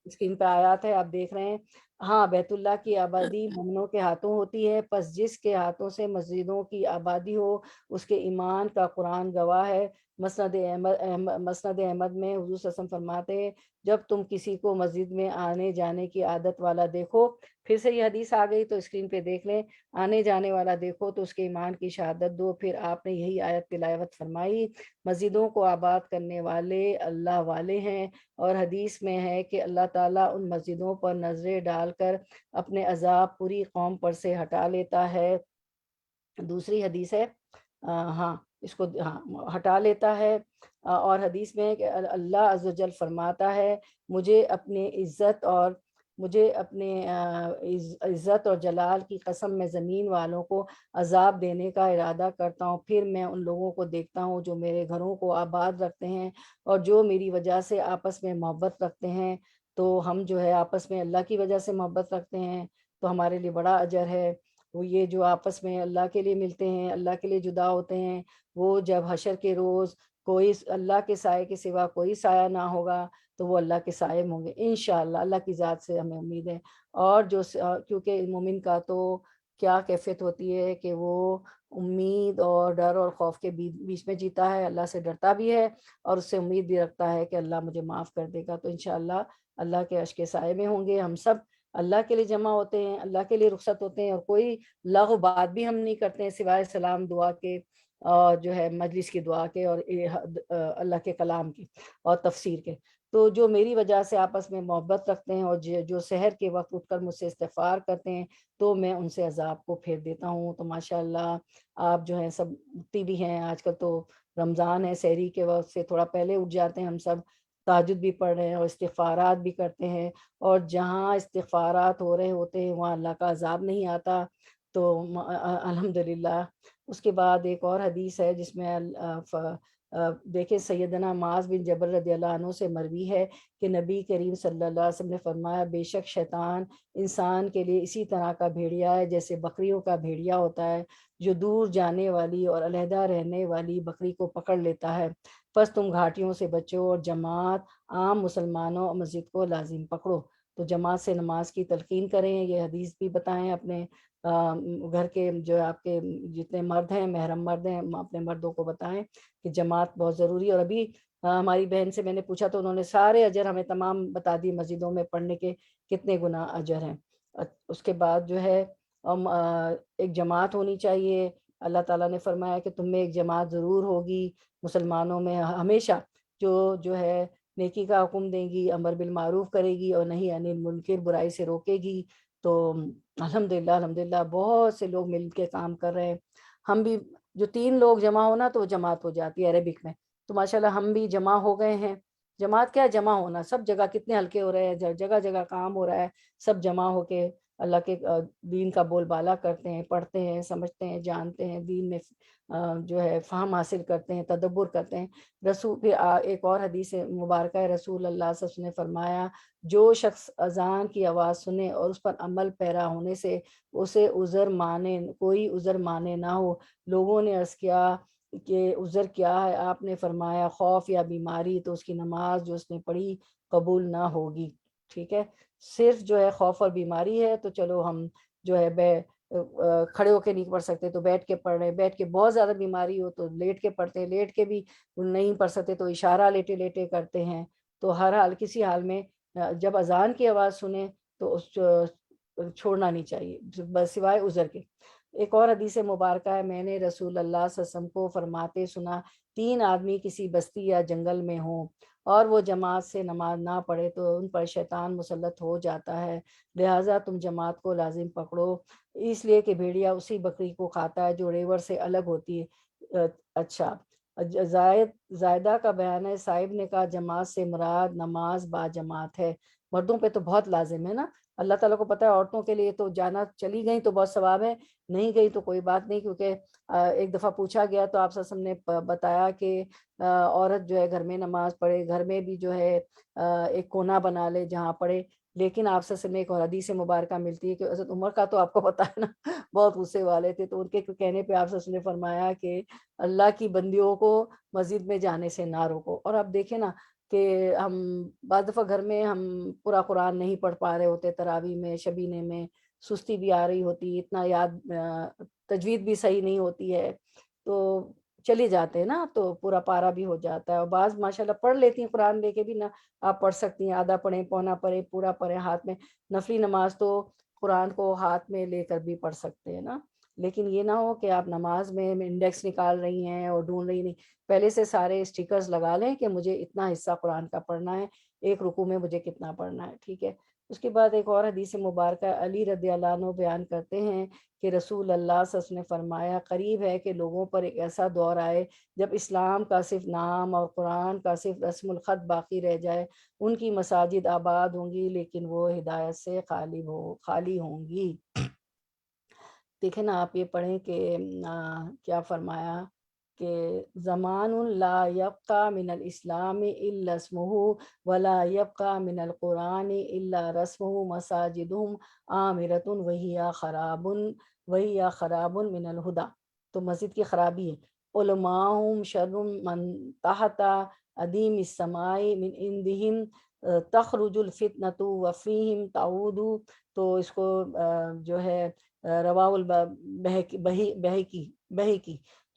اسکرین پہ آیات ہے آپ دیکھ رہے ہیں. ہاں بیت اللہ کی آبادی مومنوں کے ہاتھوں ہوتی ہے، پس جس کے ہاتھوں سے مسجدوں کی آبادی ہو اس کے ایمان کا قرآن گواہ ہے. مسند احمد میں حضور صلی اللہ علیہ وسلم فرماتے ہیں جب تم کسی کو مسجد میں آنے جانے کی عادت والا دیکھو، پھر سے یہ حدیث آ گئی تو اسکرین پہ دیکھ لیں، آنے جانے والا دیکھو تو اس کے ایمان کی شہادت دو. پھر آپ نے یہی آیت تلاوت فرمائی، مسجدوں کو آباد کرنے والے اللہ والے ہیں. اور حدیث میں ہے کہ اللہ تعالیٰ ان مسجدوں پر نظریں ڈال کر اپنے عذاب پوری قوم پر سے ہٹا لیتا ہے. دوسری حدیث ہے اس کو ہٹا لیتا ہے. اور حدیث میں کہ اللہ عز و جل فرماتا ہے مجھے اپنے عزت اور مجھے اپنے عزت اور جلال کی قسم میں زمین والوں کو عذاب دینے کا ارادہ کرتا ہوں، پھر میں ان لوگوں کو دیکھتا ہوں جو میرے گھروں کو آباد رکھتے ہیں اور جو میری وجہ سے آپس میں محبت رکھتے ہیں۔ تو ہم جو ہے آپس میں اللہ کی وجہ سے محبت رکھتے ہیں تو ہمارے لیے بڑا اجر ہے۔ وہ یہ جو آپس میں اللہ کے لیے ملتے ہیں، اللہ کے لیے جدا ہوتے ہیں، وہ جب حشر کے روز کوئی اللہ کے سائے کے سوا کوئی سایہ نہ ہوگا تو وہ اللہ کے سائے ہوں گے انشاءاللہ، اللہ کی ذات سے ہمیں امید ہے۔ اور جو کیونکہ مومن کا تو کیا کیفیت ہوتی ہے کہ وہ امید اور ڈر اور خوف کے بیچ میں جیتا ہے، اللہ سے ڈرتا بھی ہے اور اس سے امید بھی رکھتا ہے کہ اللہ مجھے معاف کر دے گا۔ تو انشاءاللہ اللہ کے عرش کے سائے میں ہوں گے۔ ہم سب اللہ کے لیے جمع ہوتے ہیں، اللہ کے لیے رخصت ہوتے ہیں، اور کوئی لغو بات بھی ہم نہیں کرتے ہیں سوائے سلام دعا کے اور جو ہے مجلس کی دعا کے اور اللہ کے کلام کی اور تفسیر کے۔ تو جو میری وجہ سے آپس میں محبت رکھتے ہیں اور جو سحر کے وقت اٹھ کر مجھ سے استغفار کرتے ہیں تو میں ان سے عذاب کو پھیر دیتا ہوں۔ تو ماشاءاللہ آپ جو ہیں سب اٹھتی بھی ہیں، آج کل تو رمضان ہے، سحری کے وقت سے تھوڑا پہلے اٹھ جاتے ہیں ہم سب، تہجد بھی پڑھ رہے ہیں اور استغفارات بھی کرتے ہیں، اور جہاں استغفارات ہو رہے ہوتے ہیں وہاں اللہ کا عذاب نہیں آتا۔ تو الحمدللہ۔ اس کے بعد ایک اور حدیث ہے جس میں دیکھیں سیدنا معاذ بن جبل رضی اللہ عنہ سے مروی ہے کہ نبی کریم صلی اللہ علیہ وسلم نے فرمایا بے شک شیطان انسان کے لیے اسی طرح کا بھیڑیا ہے جیسے بکریوں کا بھیڑیا ہوتا ہے جو دور جانے والی اور علیحدہ رہنے والی بکری کو پکڑ لیتا ہے۔ بس تم گھاٹیوں سے بچو اور جماعت عام مسلمانوں اور مسجد کو لازم پکڑو۔ تو جماعت سے نماز کی تلقین کریں، یہ حدیث بھی بتائیں اپنے گھر کے جو آپ کے جتنے مرد ہیں، محرم مرد ہیں، اپنے مردوں کو بتائیں کہ جماعت بہت ضروری ہے۔ اور ابھی ہماری بہن سے میں نے پوچھا تو انہوں نے سارے اجر ہمیں تمام بتا دی مسجدوں میں پڑھنے کے کتنے گنا اجر ہیں۔ اس کے بعد جو ہے ایک جماعت ہونی چاہیے۔ اللہ تعالیٰ نے فرمایا کہ تم میں ایک جماعت ضرور ہوگی مسلمانوں میں ہمیشہ جو ہے نیکی کا حکم دیں گی، امر بالمعروف کرے گی اور نہیں عن المنکر برائی سے روکے گی۔ تو الحمدللہ بہت سے لوگ مل کے کام کر رہے ہیں۔ ہم بھی جو 3 لوگ جمع ہونا تو وہ جماعت ہو جاتی ہے عربک میں، تو ماشاءاللہ ہم بھی جمع ہو گئے ہیں۔ جماعت کیا جمع ہونا، سب جگہ کتنے ہلکے ہو رہے ہیں، جگہ جگہ کام ہو رہا ہے، سب جمع ہو کے اللہ کے دین کا بول بالا کرتے ہیں، پڑھتے ہیں، سمجھتے ہیں، جانتے ہیں، دین میں جو ہے فہم حاصل کرتے ہیں، تدبر کرتے ہیں۔ پھر ایک اور حدیث مبارکہ ہے، رسول اللہ صلی اللہ علیہ وسلم نے فرمایا جو شخص اذان کی آواز سنے اور اس پر عمل پیرا ہونے سے اسے عذر مانے، کوئی عذر مانے نہ ہو۔ لوگوں نے عرض کیا کہ عذر کیا ہے؟ آپ نے فرمایا خوف یا بیماری، تو اس کی نماز جو اس نے پڑھی قبول نہ ہوگی۔ ٹھیک ہے، صرف جو ہے خوف اور بیماری ہے تو چلو ہم جو ہے کھڑے ہو کے نہیں پڑھ سکتے تو بیٹھ کے پڑھ رہے، بیٹھ کے بہت زیادہ بیماری ہو تو لیٹ کے پڑھتے ہیں، لیٹ کے بھی نہیں پڑھ سکتے تو اشارہ لیٹے لیٹے کرتے ہیں۔ تو ہر حال کسی حال میں جب اذان کی آواز سنیں تو چھوڑنا نہیں چاہیے بس سوائے عذر کے۔ ایک اور حدیث مبارکہ ہے، میں نے رسول اللہ صلی اللہ علیہ وسلم کو فرماتے سنا 3 آدمی کسی بستی یا جنگل میں ہوں اور وہ جماعت سے نماز نہ پڑھے تو ان پر شیطان مسلط ہو جاتا ہے، لہٰذا تم جماعت کو لازم پکڑو، اس لیے کہ بھیڑیا اسی بکری کو کھاتا ہے جو ریوڑ سے الگ ہوتی ہے۔ اچھا، زائدہ کا بیان ہے، صاحب نے کہا جماعت سے مراد نماز با جماعت ہے۔ مردوں پہ تو بہت لازم ہے نا، اللہ تعالیٰ کو پتہ ہے عورتوں کے لیے تو جانا، چلی گئی تو بہت ثواب ہے، نہیں گئی تو کوئی بات نہیں، کیونکہ ایک دفعہ پوچھا گیا تو آپ صلی اللہ علیہ وسلم نے بتایا کہ عورت جو ہے گھر میں نماز پڑھے، گھر میں بھی جو ہے ایک کونا بنا لے جہاں پڑھے۔ لیکن آپ صلی اللہ علیہ وسلم نے ایک اور حدیث مبارکہ ملتی ہے کہ حضرت عمر کا تو آپ کو پتہ ہے نا بہت غصے والے تھے، تو ان کے کہنے پہ آپ صلی اللہ علیہ وسلم نے فرمایا کہ اللہ کی بندیوں کو مسجد میں جانے سے نہ روکو۔ اور آپ دیکھیں نا کہ ہم بعض دفعہ گھر میں ہم پورا قرآن نہیں پڑھ پا رہے ہوتے، تراویح میں شبینے میں سستی بھی آ رہی ہوتی، اتنا یاد تجوید بھی صحیح نہیں ہوتی ہے تو چلی جاتے ہیں نا، تو پورا پارا بھی ہو جاتا ہے۔ اور بعض ماشاءاللہ پڑھ لیتی ہیں قرآن لے کے بھی نہ، آپ پڑھ سکتی ہیں، آدھا پڑھیں، پونا پڑھیں، پورا پڑھیں ہاتھ میں، نفلی نماز تو قرآن کو ہاتھ میں لے کر بھی پڑھ سکتے ہیں نا۔ لیکن یہ نہ ہو کہ آپ نماز میں انڈیکس نکال رہی ہیں اور ڈھونڈ رہی نہیں، پہلے سے سارے اسٹیکرز لگا لیں کہ مجھے اتنا حصہ قرآن کا پڑھنا ہے، ایک رکوع میں مجھے کتنا پڑھنا ہے، ٹھیک ہے۔ اس کے بعد ایک اور حدیث مبارکہ علی رضی اللہ عنہ بیان کرتے ہیں کہ رسول اللہ صلی اللہ علیہ وسلم نے فرمایا قریب ہے کہ لوگوں پر ایک ایسا دور آئے جب اسلام کا صرف نام اور قرآن کا صرف رسم الخط باقی رہ جائے، ان کی مساجد آباد ہوں گی لیکن وہ ہدایت سے خالی ہوں گی۔ دیکھیں نا آپ یہ پڑھیں کہ کیا فرمایا کہ زمان لا یبقى من الاسلام الا اسمه ولا يبقى من القرآن الا رسمه مساجدهم عامرۃ وهي خراب من الہدى، تو مسجد کی خرابی ہے۔ علماءهم شر من تحت عدیم السماء من عندهم تخرج الفتنة وفيهم تعود، تو اس کو جو ہے رواہ البہقی،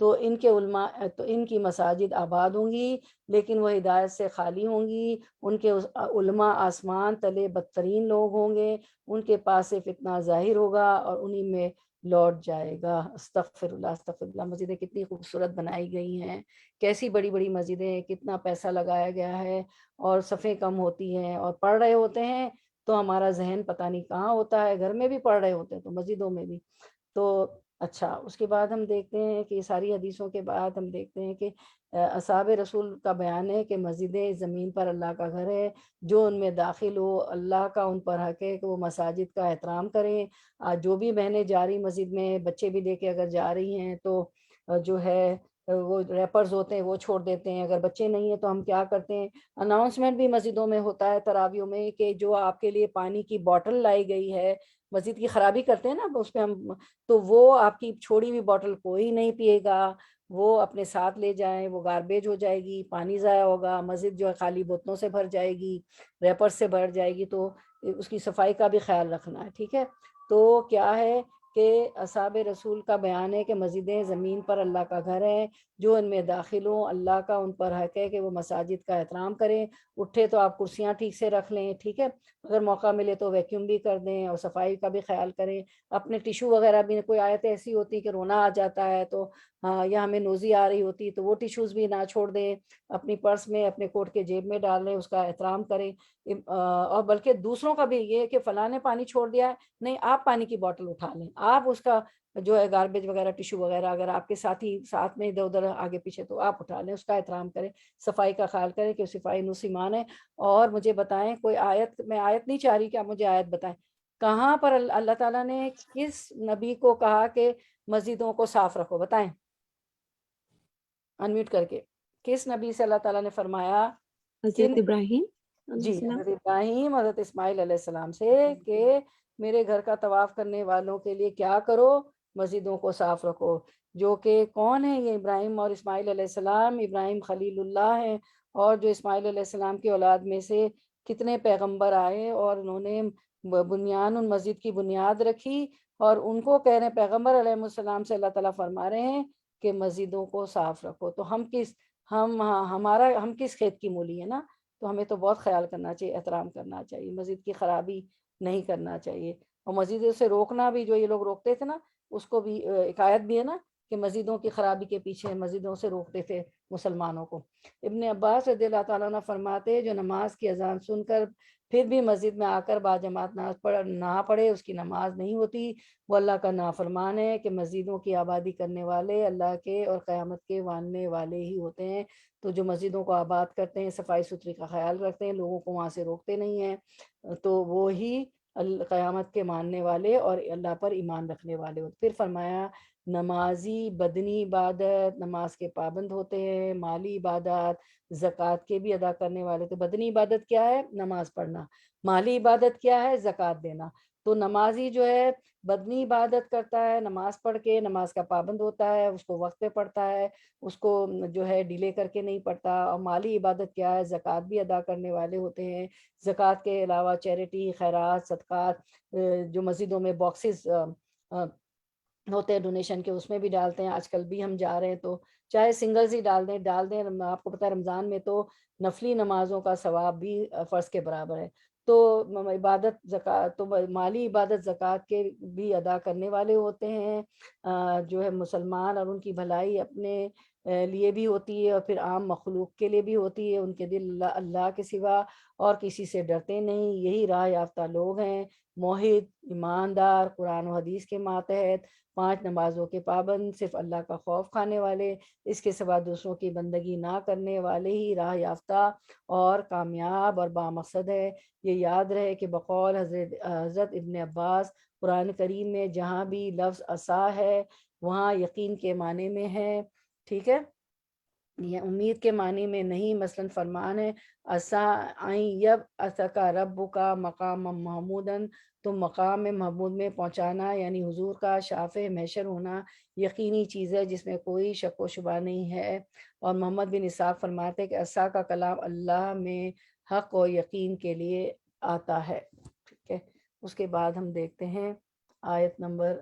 تو ان کے علماء تو ان کی مساجد آباد ہوں گی لیکن وہ ہدایت سے خالی ہوں گی، ان کے علماء آسمان تلے بدترین لوگ ہوں گے، ان کے پاس سے فتنہ ظاہر ہوگا اور انہی میں لوٹ جائے گا۔ استغفر اللہ استغفر اللہ۔ مسجدیں کتنی خوبصورت بنائی گئی ہیں، کیسی بڑی بڑی مسجدیں، کتنا پیسہ لگایا گیا ہے، اور صفیں کم ہوتی ہیں اور پڑھ رہے ہوتے ہیں تو ہمارا ذہن پتہ نہیں کہاں ہوتا ہے، گھر میں بھی پڑھ رہے ہوتے ہیں تو مسجدوں میں بھی۔ تو اچھا، اس کے بعد ہم دیکھتے ہیں کہ ساری حدیثوں کے بعد ہم دیکھتے ہیں کہ اصحاب رسول کا بیان ہے کہ مسجدیں زمین پر اللہ کا گھر ہے، جو ان میں داخل ہو اللہ کا ان پر حق ہے کہ وہ مساجد کا احترام کریں۔ جو بھی بہنیں جا رہی مسجد میں، بچے بھی لے کے اگر جا رہی ہیں تو جو ہے وہ ریپرز ہوتے ہیں وہ چھوڑ دیتے ہیں، اگر بچے نہیں ہیں تو ہم کیا کرتے ہیں، اناؤنسمنٹ بھی مسجدوں میں ہوتا ہے تراویحوں میں کہ جو آپ کے لیے پانی کی بوٹل لائی گئی ہے، مسجد کی خرابی کرتے ہیں نا اس پہ ہم، تو وہ آپ کی چھوڑی ہوئی بوٹل کوئی نہیں پیے گا، وہ اپنے ساتھ لے جائیں، وہ گاربیج ہو جائے گی، پانی ضائع ہوگا، مسجد جو ہے خالی بوتلوں سے بھر جائے گی، ریپر سے بھر جائے گی، تو اس کی صفائی کا بھی خیال رکھنا ہے، ٹھیک ہے۔ تو کیا ہے کہ اصحاب رسول کا بیان ہے کہ مسجدیں زمین پر اللہ کا گھر ہے، جو ان میں داخل ہوں اللہ کا ان پر حق ہے کہ وہ مساجد کا احترام کریں، اٹھے تو آپ کرسیاں ٹھیک سے رکھ لیں، ٹھیک ہے، اگر موقع ملے تو ویکیوم بھی کر دیں اور صفائی کا بھی خیال کریں، اپنے ٹیشو وغیرہ بھی، کوئی آیت ایسی ہوتی کہ رونا آ جاتا ہے تو یا ہمیں نوزی آ رہی ہوتی تو وہ ٹیشوز بھی نہ چھوڑ دیں، اپنی پرس میں اپنے کوٹ کے جیب میں ڈال لیں، اس کا احترام کریں، اور بلکہ دوسروں کا بھی یہ کہ فلاں نے پانی چھوڑ دیا ہے، نہیں آپ پانی کی بوٹل اٹھا لیں، آپ اس کا جو ہے گاربیج وغیرہ ٹیشو وغیرہ اگر آپ کے ساتھی ساتھ میں ادھر ادھر آگے پیچھے تو آپ اٹھا لیں، اس کا احترام کریں، صفائی کا خیال کریں کہ صفائی نص ایمان ہے۔ اور مجھے بتائیں کوئی آیت، میں آیت نہیں چاہ رہی کہ آپ مجھے آیت بتائیں، کہاں پر اللہ تعالیٰ نے کس نبی کو کہا کہ مسجدوں کو صاف رکھو، بتائیں انمیوٹ کر کے، کس نبی سے اللہ تعالیٰ نے فرمایا؟ حضرت ابراہیم علیہ جی، السلام۔ حضرت ابراہیم، حضرت اسماعیل علیہ السلام سے کہ میرے گھر کا طواف کرنے والوں کے لیے کیا کرو، مسجدوں کو صاف رکھو، جو کہ کون ہے یہ ابراہیم اور اسماعیل علیہ السلام؟ ابراہیم خلیل اللہ ہیں، اور جو اسماعیل علیہ السلام کی اولاد میں سے کتنے پیغمبر آئے اور انہوں نے ان مسجد کی بنیاد رکھی، اور ان کو کہہ رہے ہیں پیغمبر علیہ السلام سے اللہ تعالیٰ فرما رہے ہیں کہ مسجدوں کو صاف رکھو، تو ہم کس کھیت کی مولی ہے نا، تو ہمیں تو بہت خیال کرنا چاہیے، احترام کرنا چاہیے، مسجد کی خرابی نہیں کرنا چاہیے، اور مسجدوں سے روکنا بھی، جو یہ لوگ روکتے تھے نا، اس کو بھی ایک آیت بھی ہے نا کہ مسجدوں کی خرابی کے پیچھے مسجدوں سے روکتے تھے مسلمانوں کو۔ ابن عباس رضی اللہ تعالیٰ عنہ فرماتے جو نماز کی اذان سن کر پھر بھی مسجد میں آ کر باجماعت نہ پڑھے اس کی نماز نہیں ہوتی، وہ اللہ کا نافرمان ہے، کہ مسجدوں کی آبادی کرنے والے اللہ کے اور قیامت کے ماننے والے ہی ہوتے ہیں، تو جو مسجدوں کو آباد کرتے ہیں، صفائی ستھری کا خیال رکھتے ہیں، لوگوں کو وہاں سے روکتے نہیں ہیں، تو وہ ہی قیامت کے ماننے والے اور اللہ پر ایمان رکھنے والے ہوتے۔ پھر فرمایا نمازی بدنی عبادت، نماز کے پابند ہوتے ہیں، مالی عبادات، زکوٰۃ کے بھی ادا کرنے والے، تو بدنی عبادت کیا ہے؟ نماز پڑھنا، مالی عبادت کیا ہے؟ زکوٰۃ دینا، تو نمازی جو ہے بدنی عبادت کرتا ہے، نماز پڑھ کے نماز کا پابند ہوتا ہے، اس کو وقت پہ پڑھتا ہے، اس کو جو ہے ڈیلے کر کے نہیں پڑھتا، اور مالی عبادت کیا ہے؟ زکوٰۃ بھی ادا کرنے والے ہوتے ہیں، زکوٰۃ کے علاوہ چیریٹی، خیرات، صدقات، جو مسجدوں میں باکسز ہوتے ہیں ڈونیشن کے، اس میں بھی ڈالتے ہیں، آج کل بھی ہم جا رہے ہیں تو چاہے سنگلز ہی ڈال دیں، آپ کو پتہ ہے رمضان میں تو نفلی نمازوں کا ثواب بھی فرض کے برابر ہے، تو عبادت زکوٰۃ، تو مالی عبادت زکوٰۃ کے بھی ادا کرنے والے ہوتے ہیں، جو ہے مسلمان، اور ان کی بھلائی اپنے لیے بھی ہوتی ہے اور پھر عام مخلوق کے لیے بھی ہوتی ہے۔ ان کے دل اللہ کے سوا اور کسی سے ڈرتے نہیں، یہی راہ یافتہ لوگ ہیں، موحد، ایماندار، قرآن و حدیث کے ماتحت، 5 نمازوں کے پابند، صرف اللہ کا خوف کھانے والے، اس کے سوا دوسروں کی بندگی نہ کرنے والے ہی راہ یافتہ اور کامیاب اور بامقصد ہے۔ یہ یاد رہے کہ بقول حضرت ابن عباس، قرآن کریم میں جہاں بھی لفظ عصا ہے وہاں یقین کے معنی میں ہے، ٹھیک ہے، یہ امید کے معنی میں نہیں۔ مثلا فرمان ہے عسا ان یبعثک ربک مقام محمودن، تم مقام محمود میں پہنچانا یعنی حضور کا شافع محشر ہونا یقینی چیز ہے جس میں کوئی شک و شبہ نہیں ہے۔ اور محمد بن اسحاق فرماتے ہیں کہ عصا کا کلام اللہ میں حق و یقین کے لیے آتا ہے، ٹھیک ہے۔ اس کے بعد ہم دیکھتے ہیں آیت نمبر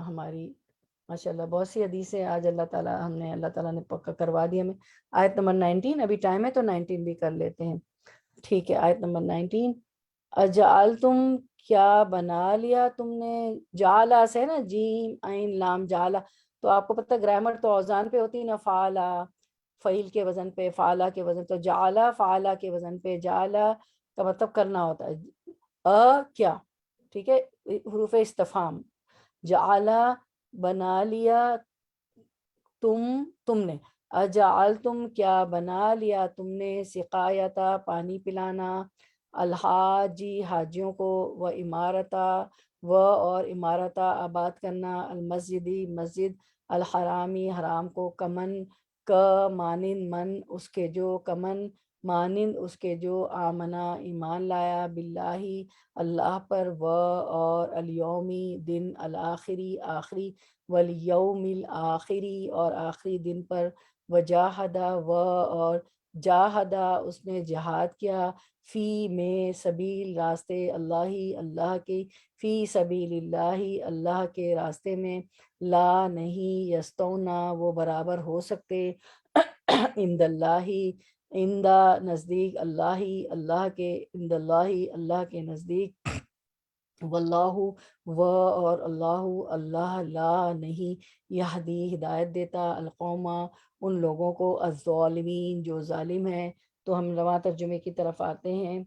ہماری ماشاءاللہ بہت سی حدیثیں آج اللہ تعالیٰ نے پکا کروا دی ہمیں۔ آیت نمبر 19، ابھی ٹائم ہے تو 19 بھی کر لیتے ہیں، ٹھیک ہے۔ آیت نمبر 19، اجعلتم، کیا بنا لیا تم نے، جعلا سے نا جیم عین لام جعلا، تو آپ کو پتہ گرامر تو اوزان پہ ہوتی ہے نا، فعلا فعیل کے وزن پہ، فعلا کے وزن، تو جعلا فعلا کے وزن پہ، جعلا کا مطلب کرنا ہوتا ہے، کیا، ٹھیک ہے، حروف استفہام، جعلا بنا لیا تم نے، اجعلتم کیا بنا لیا تم نے، سقایتا پانی پلانا، الحاجی حاجیوں کو، و امارتا و اور امارتا آباد کرنا، المسجدی مسجد، الحرامی حرام کو، کمن کا مانند من اس کے جو، کمن مانند اس کے جو، آمنا ایمان لایا، باللہ اللہ پر، و اور الیومی دن، الآخری آخری، والیوم الآخری اور آخری دن پر، وجاہدہ و اور جاہدہ اس نے جہاد کیا، فی میں سبیل راستے اللہ اللہ کے، فی سبیل اللہ اللہ کے راستے میں، لا نہیں، یستونا وہ برابر ہو سکتے، عند اللہ عندہ نزدیک اللہ اللہ کے، عند اللہ اللہ کے نزدیک، واللہ و اور اللہ اللہ لا نہیں، یہدی ہدایت دیتا، القوم ان لوگوں کو، الظالمین جو ظالم ہیں۔ تو ہم رواں ترجمے کی طرف آتے ہیں،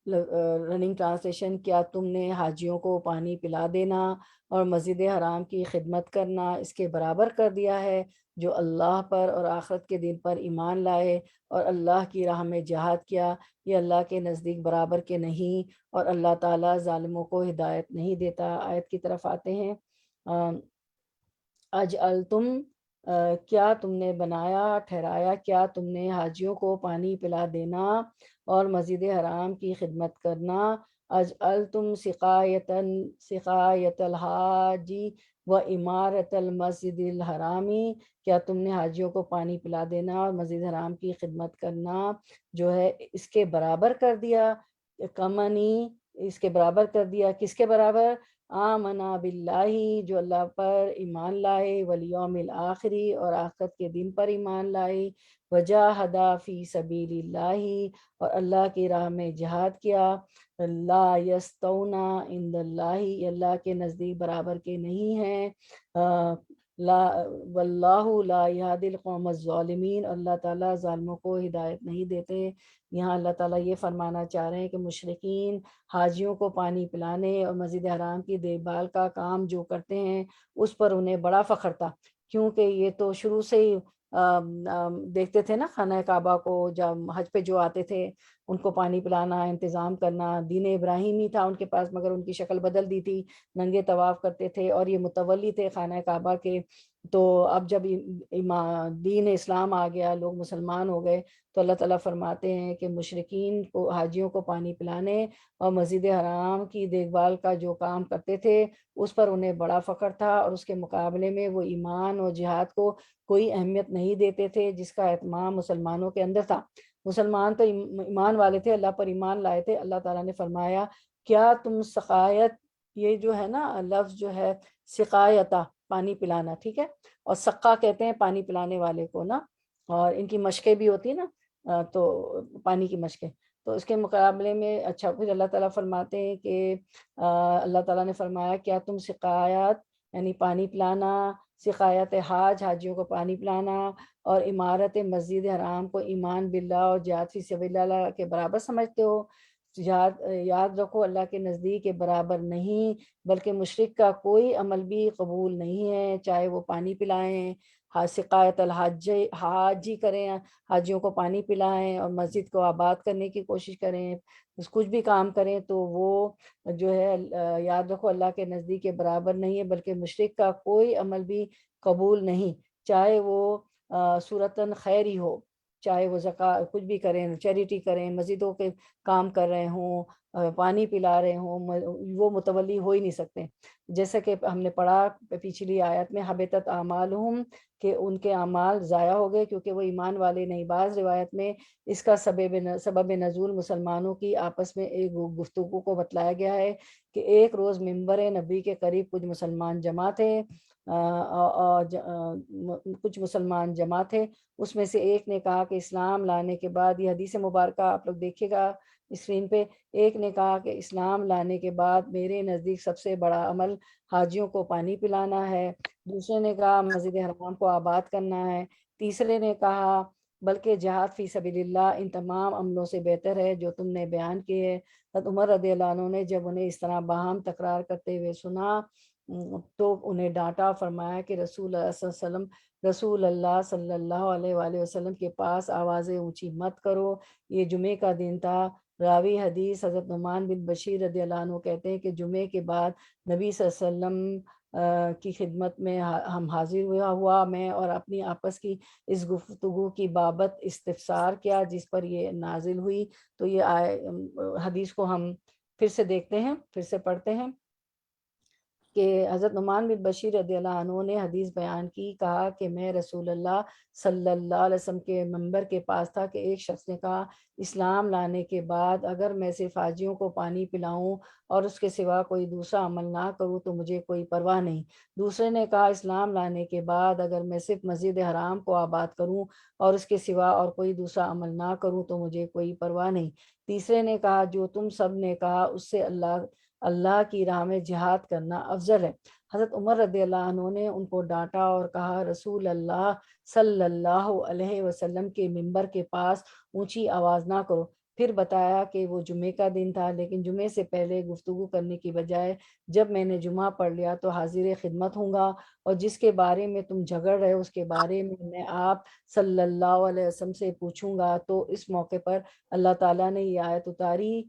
رننگ ٹرانسلیشن، کیا تم نے حاجیوں کو پانی پلا دینا اور مسجد حرام کی خدمت کرنا اس کے برابر کر دیا ہے جو اللہ پر اور آخرت کے دن پر ایمان لائے اور اللہ کی راہ میں جہاد کیا، یہ اللہ کے نزدیک برابر کے نہیں، اور اللہ تعالیٰ ظالموں کو ہدایت نہیں دیتا۔ آیت کی طرف آتے ہیں، اجعلتم کیا تم نے بنایا ٹھہرایا، کیا تم نے حاجیوں کو پانی پلا دینا اور مسجد حرام کی خدمت کرنا، اجعلتم سقایت الحاجی و امارت المسجد الحرامی، کیا تم نے حاجیوں کو پانی پلا دینا اور مسجد حرام کی خدمت کرنا جو ہے اس کے برابر کر دیا، کمنی اس کے برابر کر دیا، کس کے برابر، آمنا باللہ جو اللہ پر ایمان لائے، والیوم الآخری اور آخرت کے دن پر ایمان لائے، وجاہدہ فی سبیل اللہ اور اللہ کی راہ میں جہاد کیا، لا یستونا عند اللہ اللہ کے نزدیک برابر کے نہیں ہیں، لا واللہ لا یہدی القوم الظالمین، اللہ تعالیٰ ظالموں کو ہدایت نہیں دیتے۔ یہاں اللہ تعالیٰ یہ فرمانا چاہ رہے ہیں کہ مشرکین حاجیوں کو پانی پلانے اور مسجد حرام کی دیکھ بھال کا کام جو کرتے ہیں اس پر انہیں بڑا فخر تھا، کیونکہ یہ تو شروع سے ہی دیکھتے تھے نا خانہ کعبہ کو، جب حج پہ جو آتے تھے ان کو پانی پلانا، انتظام کرنا، دین ابراہیمی تھا ان کے پاس مگر ان کی شکل بدل دی تھی، ننگے طواف کرتے تھے اور یہ متولی تھے خانہ کعبہ کے۔ تو اب جب دین اسلام آ گیا، لوگ مسلمان ہو گئے، تو اللہ تعالیٰ فرماتے ہیں کہ مشرکین کو حاجیوں کو پانی پلانے اور مسجد حرام کی دیکھ بھال کا جو کام کرتے تھے اس پر انہیں بڑا فخر تھا، اور اس کے مقابلے میں وہ ایمان اور جہاد کو کوئی اہمیت نہیں دیتے تھے جس کا اہتمام مسلمانوں کے اندر تھا۔ مسلمان تو ایمان والے تھے، اللہ پر ایمان لائے تھے۔ اللہ تعالیٰ نے فرمایا کیا تم سقایت، یہ جو ہے نا لفظ جو ہے سقایتا پانی پلانا، ٹھیک ہے، اور سقا کہتے ہیں پانی پلانے والے کو نا، اور ان کی مشقیں بھی ہوتی ہیں نا، تو پانی کی مشقیں، تو اس کے مقابلے میں اچھا پھر اللہ تعالیٰ فرماتے ہیں کہ اللہ تعالیٰ نے فرمایا کیا تم سقایات یعنی پانی پلانا، سقایت حاج حاجیوں کو پانی پلانا اور عمارت مسجد حرام کو ایمان باللہ اور جہاد فی سبیل اللہ کے برابر سمجھتے ہو؟ یاد رکھو اللہ کے نزدیک کے برابر نہیں، بلکہ مشرک کا کوئی عمل بھی قبول نہیں ہے، چاہے وہ پانی پلائیں، سقایت حاجی کریں، حاجیوں کو پانی پلائیں اور مسجد کو آباد کرنے کی کوشش کریں، کچھ بھی کام کریں تو وہ جو ہے یاد رکھو اللہ کے نزدیک کے برابر نہیں ہے، بلکہ مشرک کا کوئی عمل بھی قبول نہیں، چاہے وہ صورتاً خیر ہی ہو، چاہے وہ زکوٰۃ کچھ بھی کریں، چیریٹی کریں، مسجدوں کے کام کر رہے ہوں، پانی پلا رہے ہوں، وہ متولی ہو ہی نہیں سکتے۔ جیسا کہ ہم نے پڑھا پچھلی آیت میں حبطت اعمالہم، کہ ان کے اعمال ضائع ہو گئے کیونکہ وہ ایمان والے نہیں۔ بعض روایت میں اس کا سبب نزول مسلمانوں کی آپس میں ایک گفتگو کو بتلایا گیا ہے کہ ایک روز ممبر نبی کے قریب کچھ مسلمان جمع تھے، اس میں سے ایک نے کہا کہ اسلام لانے کے بعد، یہ حدیث مبارکہ آپ لوگ دیکھیے گا اسکرین پہ، ایک نے کہا کہ اسلام لانے کے بعد میرے نزدیک سب سے بڑا عمل حاجیوں کو پانی پلانا ہے، دوسرے نے کہا مسجد حرام کو آباد کرنا ہے، تیسرے نے کہا بلکہ جہاد فی سبیل اللہ ان تمام عملوں سے بہتر ہے جو تم نے بیان کیے۔ حضرت عمر رضی اللہ عنہ نے جب انہیں اس طرح باہم تکرار کرتے ہوئے سنا تو انہیں ڈانٹا، فرمایا کہ رسول اللہ صلی اللہ علیہ وآلہ وسلم کے پاس آوازیں اونچی مت کرو۔ یہ جمعے کا دن تھا۔ راوی حدیث حضرت نعمان بن بشیر رضی اللہ عنہ کہتے ہیں کہ جمعے کے بعد نبی صلی اللہ علیہ وسلم کی خدمت میں ہم حاضر ہوا، میں اور اپنی آپس کی اس گفتگو کی بابت استفسار کیا جس پر یہ نازل ہوئی۔ تو یہ حدیث کو ہم پھر سے دیکھتے ہیں، پھر سے پڑھتے ہیں کہ حضرت نعمان بن بشیر رضی اللہ عنہ نے حدیث بیان کی، کہا کہ میں رسول اللہ صلی اللہ علیہ وسلم کے منبر کے پاس تھا کہ ایک شخص نے کہا اسلام لانے کے بعد اگر میں صرف حاجیوں کو پانی پلاؤں اور اس کے سوا کوئی دوسرا عمل نہ کروں تو مجھے کوئی پرواہ نہیں۔ دوسرے نے کہا اسلام لانے کے بعد اگر میں صرف مسجد حرام کو آباد کروں اور اس کے سوا اور کوئی دوسرا عمل نہ کروں تو مجھے کوئی پرواہ نہیں۔ تیسرے نے کہا جو تم سب نے کہا اس سے اللہ کی راہ میں جہاد کرنا افضل ہے۔ حضرت عمر رضی اللہ عنہ نے ان کو ڈانٹا اور کہا رسول اللہ صلی اللہ علیہ وسلم کے منبر کے پاس اونچی آواز نہ کرو۔ پھر بتایا کہ وہ جمعے کا دن تھا، لیکن جمعے سے پہلے گفتگو کرنے کی بجائے جب میں نے جمعہ پڑھ لیا تو حاضر خدمت ہوں گا، اور جس کے بارے میں تم جھگڑ رہے ہو اس کے بارے میں آپ صلی اللہ علیہ وسلم سے پوچھوں گا۔ تو اس موقع پر اللہ تعالیٰ نے یہ آیت اتاری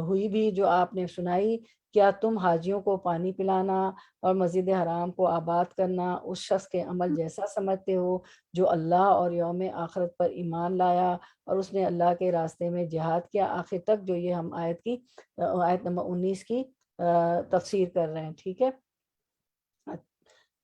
ہوئی بھی جو آپ نے سنائی، کیا تم حاجیوں کو پانی پلانا اور مسجد حرام کو آباد کرنا اس شخص کے عمل جیسا سمجھتے ہو جو اللہ اور یوم آخرت پر ایمان لایا اور اس نے اللہ کے راستے میں جہاد کیا؟ آخر تک جو یہ ہم آیت نمبر 19 کی تفسیر کر رہے ہیں، ٹھیک ہے،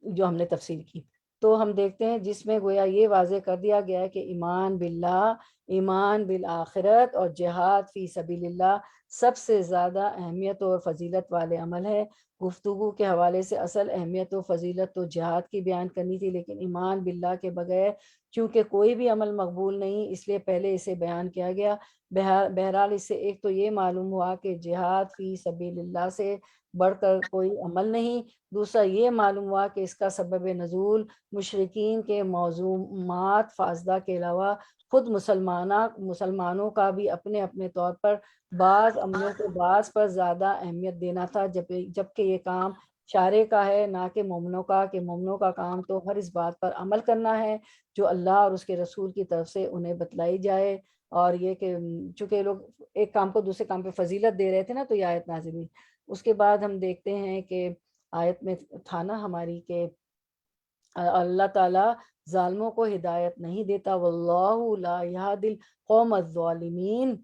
جو ہم نے تفسیر کی، تو ہم دیکھتے ہیں جس میں گویا یہ واضح کر دیا گیا ہے کہ ایمان باللہ، ایمان بالآخرت اور جہاد فی سبیل اللہ سب سے زیادہ اہمیت اور فضیلت والے عمل ہے۔ گفتگو کے حوالے سے اصل اہمیت و فضیلت تو جہاد کی بیان کرنی تھی، لیکن ایمان باللہ کے بغیر چونکہ کوئی بھی عمل مقبول نہیں، اس لیے پہلے اسے بیان کیا گیا۔ بہرحال اس سے ایک تو یہ معلوم ہوا کہ جہاد فی سبیل اللہ سے بڑھ کر کوئی عمل نہیں، دوسرا یہ معلوم ہوا کہ اس کا سبب نزول مشرکین کے موضوعات فاسدہ کے علاوہ خود مسلمانوں کا بھی اپنے اپنے طور پر بعض عملوں کو بعض پر زیادہ اہمیت دینا تھا، جبکہ یہ کام شارع کا ہے نہ کہ مومنوں کا، کہ مومنوں کا کام تو ہر اس بات پر عمل کرنا ہے جو اللہ اور اس کے رسول کی طرف سے انہیں بتلائی جائے، اور یہ کہ چونکہ لوگ ایک کام کو دوسرے کام پہ فضیلت دے رہے تھے نا، تو یہ آیت نازل ہوئی۔ اس کے بعد ہم دیکھتے ہیں کہ آیت میں تھا نا ہماری کہ اللہ تعالیٰ ظالموں کو ہدایت نہیں دیتا، واللہ لا یہدی القوم الظالمین،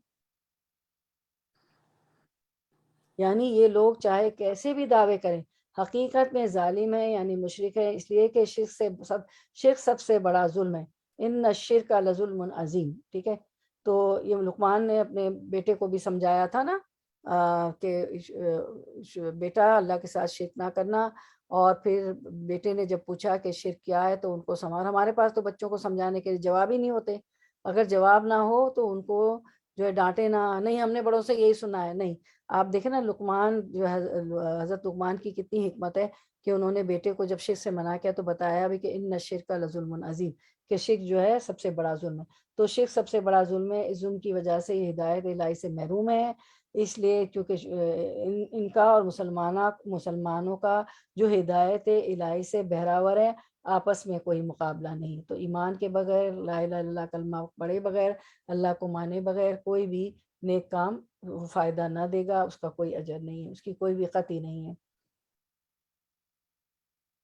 یعنی یہ لوگ چاہے کیسے بھی دعوے کریں حقیقت میں ظالم ہے، یعنی مشرک ہے، اس لیے کہ شرک سب سے بڑا ظلم ہے، ان الشرک لظلم عظیم، ٹھیک ہے۔ تو یہ لقمان نے اپنے بیٹے کو بھی سمجھایا تھا نا کہ بیٹا اللہ کے ساتھ شرک نہ کرنا، اور پھر بیٹے نے جب پوچھا کہ شرک کیا ہے تو ان کو ہمارے پاس تو بچوں کو سمجھانے کے لیے جواب ہی نہیں ہوتے، اگر جواب نہ ہو تو ان کو جو ہے ڈانٹے نہ، نہیں ہم نے بڑوں سے یہی سنا ہے، نہیں، آپ دیکھیں نا لقمان جو ہے، حضرت لقمان کی کتنی حکمت ہے، کہ انہوں نے بیٹے کو جب شرک سے منع کیا تو بتایا بھی کہ ان الشرک لظلم عظیم، کہ شرک جو ہے سب سے بڑا ظلم ہے. تو شرک سب سے بڑا ظلم ہے. اس ظلم کی وجہ سے یہ ہدایت الہی سے محروم ہے. اس لیے کیونکہ ان کا اور مسلمانوں کا جو ہدایت الہی سے بہراور ہے، آپس میں کوئی مقابلہ نہیں. تو ایمان کے بغیر، لا الہ الا اللہ کلمہ پڑھے بغیر، اللہ کو مانے بغیر کوئی بھی نیک کام فائدہ نہ دے گا، اس کا کوئی اجر نہیں ہے، اس کی کوئی بھی قطعی نہیں ہے.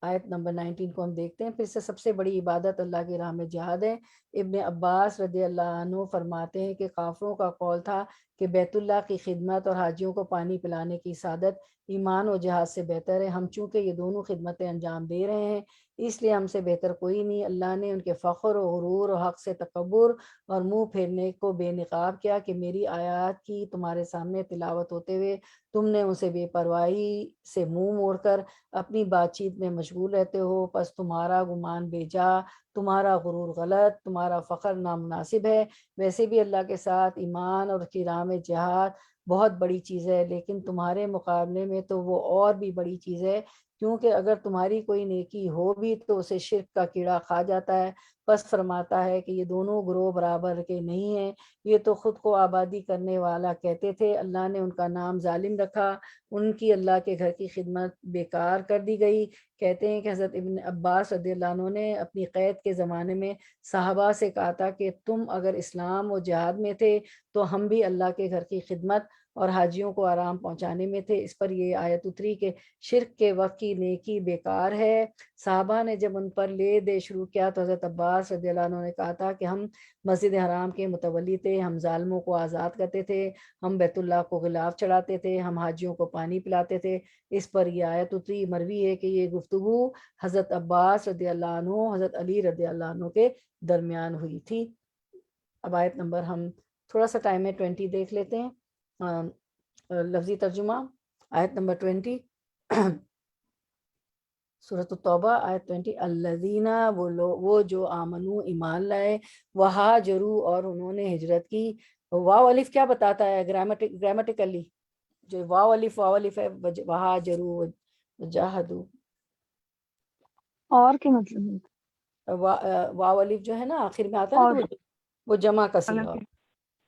آیت نمبر 19 کو ہم دیکھتے ہیں. پھر سے سب سے بڑی عبادت اللہ کی راہ میں جہاد ہے. ابن عباس رضی اللہ عنہ فرماتے ہیں کہ کافروں کا قول تھا کہ بیت اللہ کی خدمت اور حاجیوں کو پانی پلانے کی سعادت ایمان و جہاد سے بہتر ہے. ہم چونکہ یہ دونوں خدمتیں انجام دے رہے ہیں اس لیے ہم سے بہتر کوئی نہیں. اللہ نے ان کے فخر و غرور و حق سے تکبر اور منہ پھیرنے کو بے نقاب کیا کہ میری آیات کی تمہارے سامنے تلاوت ہوتے ہوئے تم نے اسے بے پرواہی سے منہ موڑ کر اپنی بات چیت میں مشغول رہتے ہو. پس تمہارا گمان بے جا، تمہارا غرور غلط، تمہارا فخر نامناسب ہے. ویسے بھی اللہ کے ساتھ ایمان اور اس کی راہ میں جہاد بہت بڑی چیز ہے، لیکن تمہارے مقابلے میں تو وہ اور بھی بڑی چیز ہے، کیونکہ اگر تمہاری کوئی نیکی ہو بھی تو اسے شرک کا کیڑا کھا جاتا ہے. پس فرماتا ہے کہ یہ دونوں گروہ برابر کے نہیں ہیں. یہ تو خود کو آبادی کرنے والا کہتے تھے، اللہ نے ان کا نام ظالم رکھا، ان کی اللہ کے گھر کی خدمت بیکار کر دی گئی. کہتے ہیں کہ حضرت ابن عباس رضی اللہ عنہ نے اپنی قید کے زمانے میں صحابہ سے کہا تھا کہ تم اگر اسلام و جہاد میں تھے تو ہم بھی اللہ کے گھر کی خدمت اور حاجیوں کو آرام پہنچانے میں تھے. اس پر یہ آیت اتری کہ شرک کے وقت کی نیکی بیکار ہے. صحابہ نے جب ان پر لے دے شروع کیا تو حضرت عباس رضی اللہ عنہ نے کہا تھا کہ ہم مسجد حرام کے متولی تھے، ہم ظالموں کو آزاد کرتے تھے، ہم بیت اللہ کو غلاف چڑھاتے تھے، ہم حاجیوں کو پانی پلاتے تھے. اس پر یہ آیت اتری. مروی ہے کہ یہ گفتگو حضرت عباس رضی اللہ عنہ حضرت علی رضی اللہ عنہ کے درمیان ہوئی تھی. اب آیت نمبر ہم تھوڑا سا ٹائم ہے 20 دیکھ لیتے ہیں. لفظی ترجمہ آیت نمبر 20 سورۃ التوبہ آیت 20. الذین وہ جو آمنو ایمان لائے، وہاجروا اور انہوں نے ہجرت کی. واو الف کیا بتاتا ہے گرامیٹیکلی؟ جو واو الف ہے وہاجروا وجاہدوا، اور کیا مطلب ہے؟ واو الف جو ہے نا آخر میں آتا ہے نا، اور تو وہ جمع کا صیغہ، حالانکہ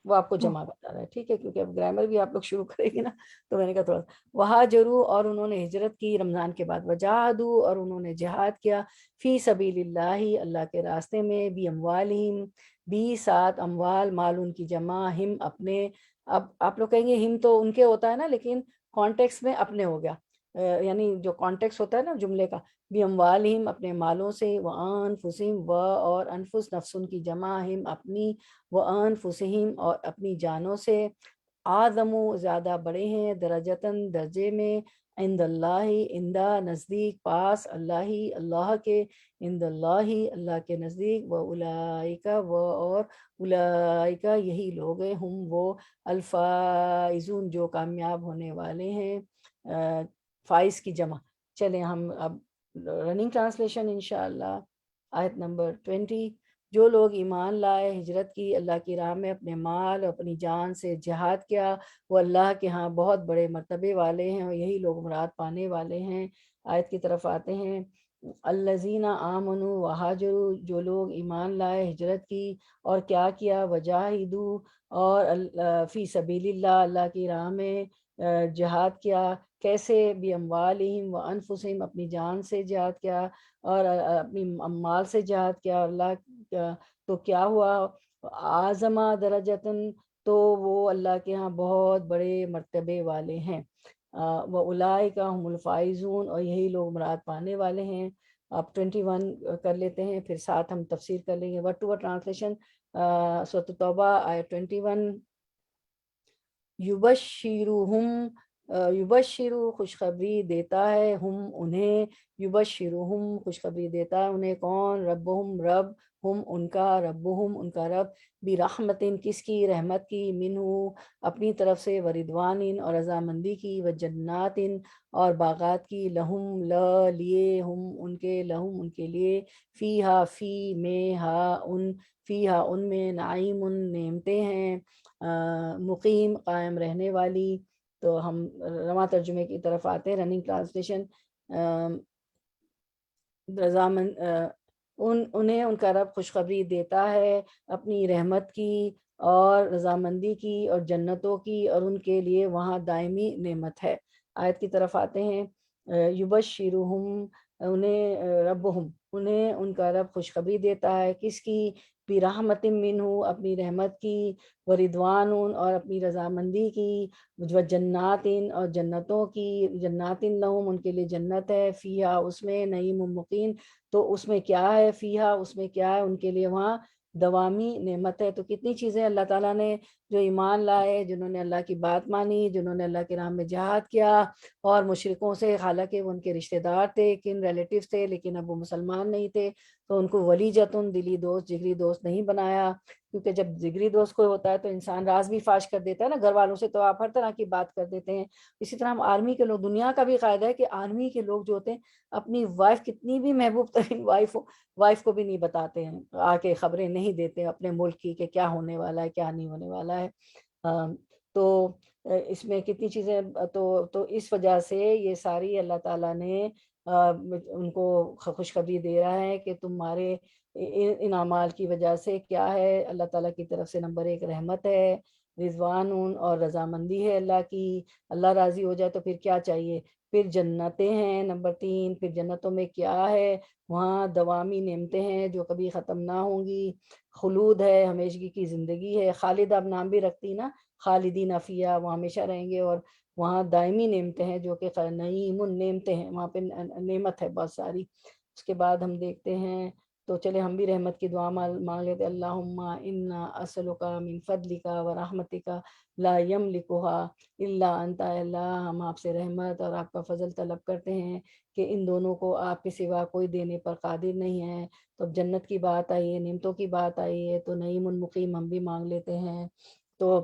وہ آپ کو جمع بتا رہا ہے. ٹھیک ہے، کیونکہ اب گرامر بھی آپ لوگ شروع کریں گے نا، تو میں نے کہا تھوڑا وہاجروا اور انہوں نے ہجرت کی رمضان کے بعد، وجاہدوا اور انہوں نے جہاد کیا، فی سبیل اللہ اللہ کے راستے میں، بی اموالہم بھی ساتھ اموال، مال ان کی جمع، ہم اپنے. اب آپ لوگ کہیں گے ہم تو ان کے ہوتا ہے نا، لیکن کانٹیکس میں اپنے ہو گیا، یعنی جو کانٹیکس ہوتا ہے نا جملے کا، بھی اموالہم اپنے مالوں سے، وانفسہم و اور انفس نفس ان کی جمع، ہم اپنی، وانفسہم اور اپنی جانوں سے، اعظم زیادہ بڑے ہیں، درجتاً درجے میں، عند اللہ اندہ نزدیک، پاس اللہ اللہ کے، عند اللہ اللہ کے نزدیک، و اولئک و اور اولئک یہی لوگ ہیں، ہم وہ الفائزون جو کامیاب ہونے والے ہیں. فائز کی جمع. چلیں ہم اب رننگ ٹرانسلیشن انشاءاللہ. آیت نمبر 20. جو لوگ ایمان لائے، ہجرت کی، اللہ کی راہ میں اپنے مال اور اپنی جان سے جہاد کیا، وہ اللہ کے ہاں بہت بڑے مرتبے والے ہیں اور یہی لوگ مراد پانے والے ہیں. آیت کی طرف آتے ہیں. الذین آمنوا وہاجروا جو لوگ ایمان لائے، ہجرت کی اور کیا کیا، وجاہدوا اور فی سبیل اللہ اللہ کی راہ میں جہاد کیا. کیسے؟ بھی اموالہم و انفسہم اپنی جان سے جہاد کیا اور اپنی مال سے جہاد کیا. اللہ تو کیا ہوا؟ اعظم درجتاً تو وہ اللہ کے ہاں بہت بڑے مرتبے والے ہیں. وَأُولَئِكَ هُمُ الْفَائِزُونَ اور یہی لوگ مراد پانے والے ہیں. اب 21 کر لیتے ہیں، پھر ساتھ ہم تفسیر کر لیں گے. ورڈ ٹو ورڈ ٹرانسلیشن سورۃ التوبہ آیت 21. یبشرہم یبشرو خوشخبری دیتا ہے، ہم انہیں، یبشرہم خوشخبری دیتا ہے انہیں، کون؟ ربہم رب، ہم ان کا، ربہم ان کا رب، برحمتن کس کی؟ رحمت کی، منہ اپنی طرف سے، وردوانن اور رضامندی کی، وجناتن اور باغات کی، لہم لیے، ہم ان کے، لہم ان کے لیے، فیہا فی میں، ہا ان، فیہا ان میں، نعیم نعمتیں ہیں، مقیم قائم رہنے والی. تو ہم رواں ترجمے کی طرف آتے ہیں. Running translation. رضامند انہیں ان کا رب خوشخبری دیتا ہے اپنی رحمت کی اور رضامندی کی اور جنتوں کی، اور ان کے لیے وہاں دائمی نعمت ہے۔ آیت کی طرف آتے ہیں، یبشرہم، انہیں ان کا رب خوشخبری دیتا ہے، کس کی؟ برحمت منہ، اپنی رحمت کی، وردوان، اور اپنی رضامندی کی، وجنات، اور جنتوں کی، جنات لہم، ان کے لیے جنت ہے، فیہا، اس میں، نعیم مقیم، تو اس میں کیا ہے؟ فیہا، اس میں کیا ہے؟ ان کے لیے وہاں دوامی نعمت ہے۔ تو کتنی چیزیں اللہ تعالیٰ نے، جو ایمان لائے، جنہوں نے اللہ کی بات مانی، جنہوں نے اللہ کے راہ میں جہاد کیا، اور مشرکوں سے، حالانکہ وہ ان کے رشتہ دار تھے، کن ریلیٹیوز تھے، لیکن اب وہ مسلمان نہیں تھے، تو ان کو ولی جتن، دلی دوست، جگری دوست نہیں بنایا، کیونکہ جب جگری دوست کوئی ہوتا ہے تو انسان راز بھی فاش کر دیتا ہے نا، گھر والوں سے تو آپ ہر طرح کی بات کر دیتے ہیں۔ اسی طرح ہم آرمی کے لوگ، دنیا کا بھی قاعدہ ہے کہ آرمی کے لوگ جو ہوتے ہیں اپنی وائف، کتنی بھی محبوب ترین وائف کو بھی نہیں بتاتے ہیں، آ کے خبریں نہیں دیتے اپنے ملک کی کہ کیا ہونے والا ہے، کیا نہیں ہونے والا ہے۔ تو اس میں کتنی چیزیں، تو اس وجہ سے یہ ساری اللہ تعالیٰ نے ان کو خوشخبری دے رہا ہے کہ تمہارے ان اعمال کی وجہ سے کیا ہے، اللہ تعالیٰ کی طرف سے نمبر 1 رحمت ہے، رضوان اور رضامندی ہے اللہ کی، اللہ راضی ہو جائے تو پھر کیا چاہیے؟ پھر جنتیں ہیں نمبر 3، پھر جنتوں میں کیا ہے؟ وہاں دوامی نعمتیں ہیں جو کبھی ختم نہ ہوں گی، خلود ہے، ہمیشگی کی زندگی ہے، خالد اب نام بھی رکھتی نا، خالدین فیہا، وہ ہمیشہ رہیں گے، اور وہاں دائمی نعمتیں ہیں جو کہ نعیم نعمتیں ہیں، وہاں پہ نعمت ہے بہت ساری۔ اس کے بعد ہم دیکھتے ہیں، تو چلے ہم بھی رحمت کی دعا مانگ لیتے، اللہم انا اسألک من فضلک ورحمتک لا یملکھا الا انت، اللہ ہم آپ سے رحمت اور آپ کا فضل طلب کرتے ہیں کہ ان دونوں کو آپ کے سوا کوئی دینے پر قادر نہیں ہے۔ تو اب جنت کی بات آئی ہے، نعمتوں کی بات آئی ہے، تو نعیم مقیم ہم بھی مانگ لیتے ہیں۔ تو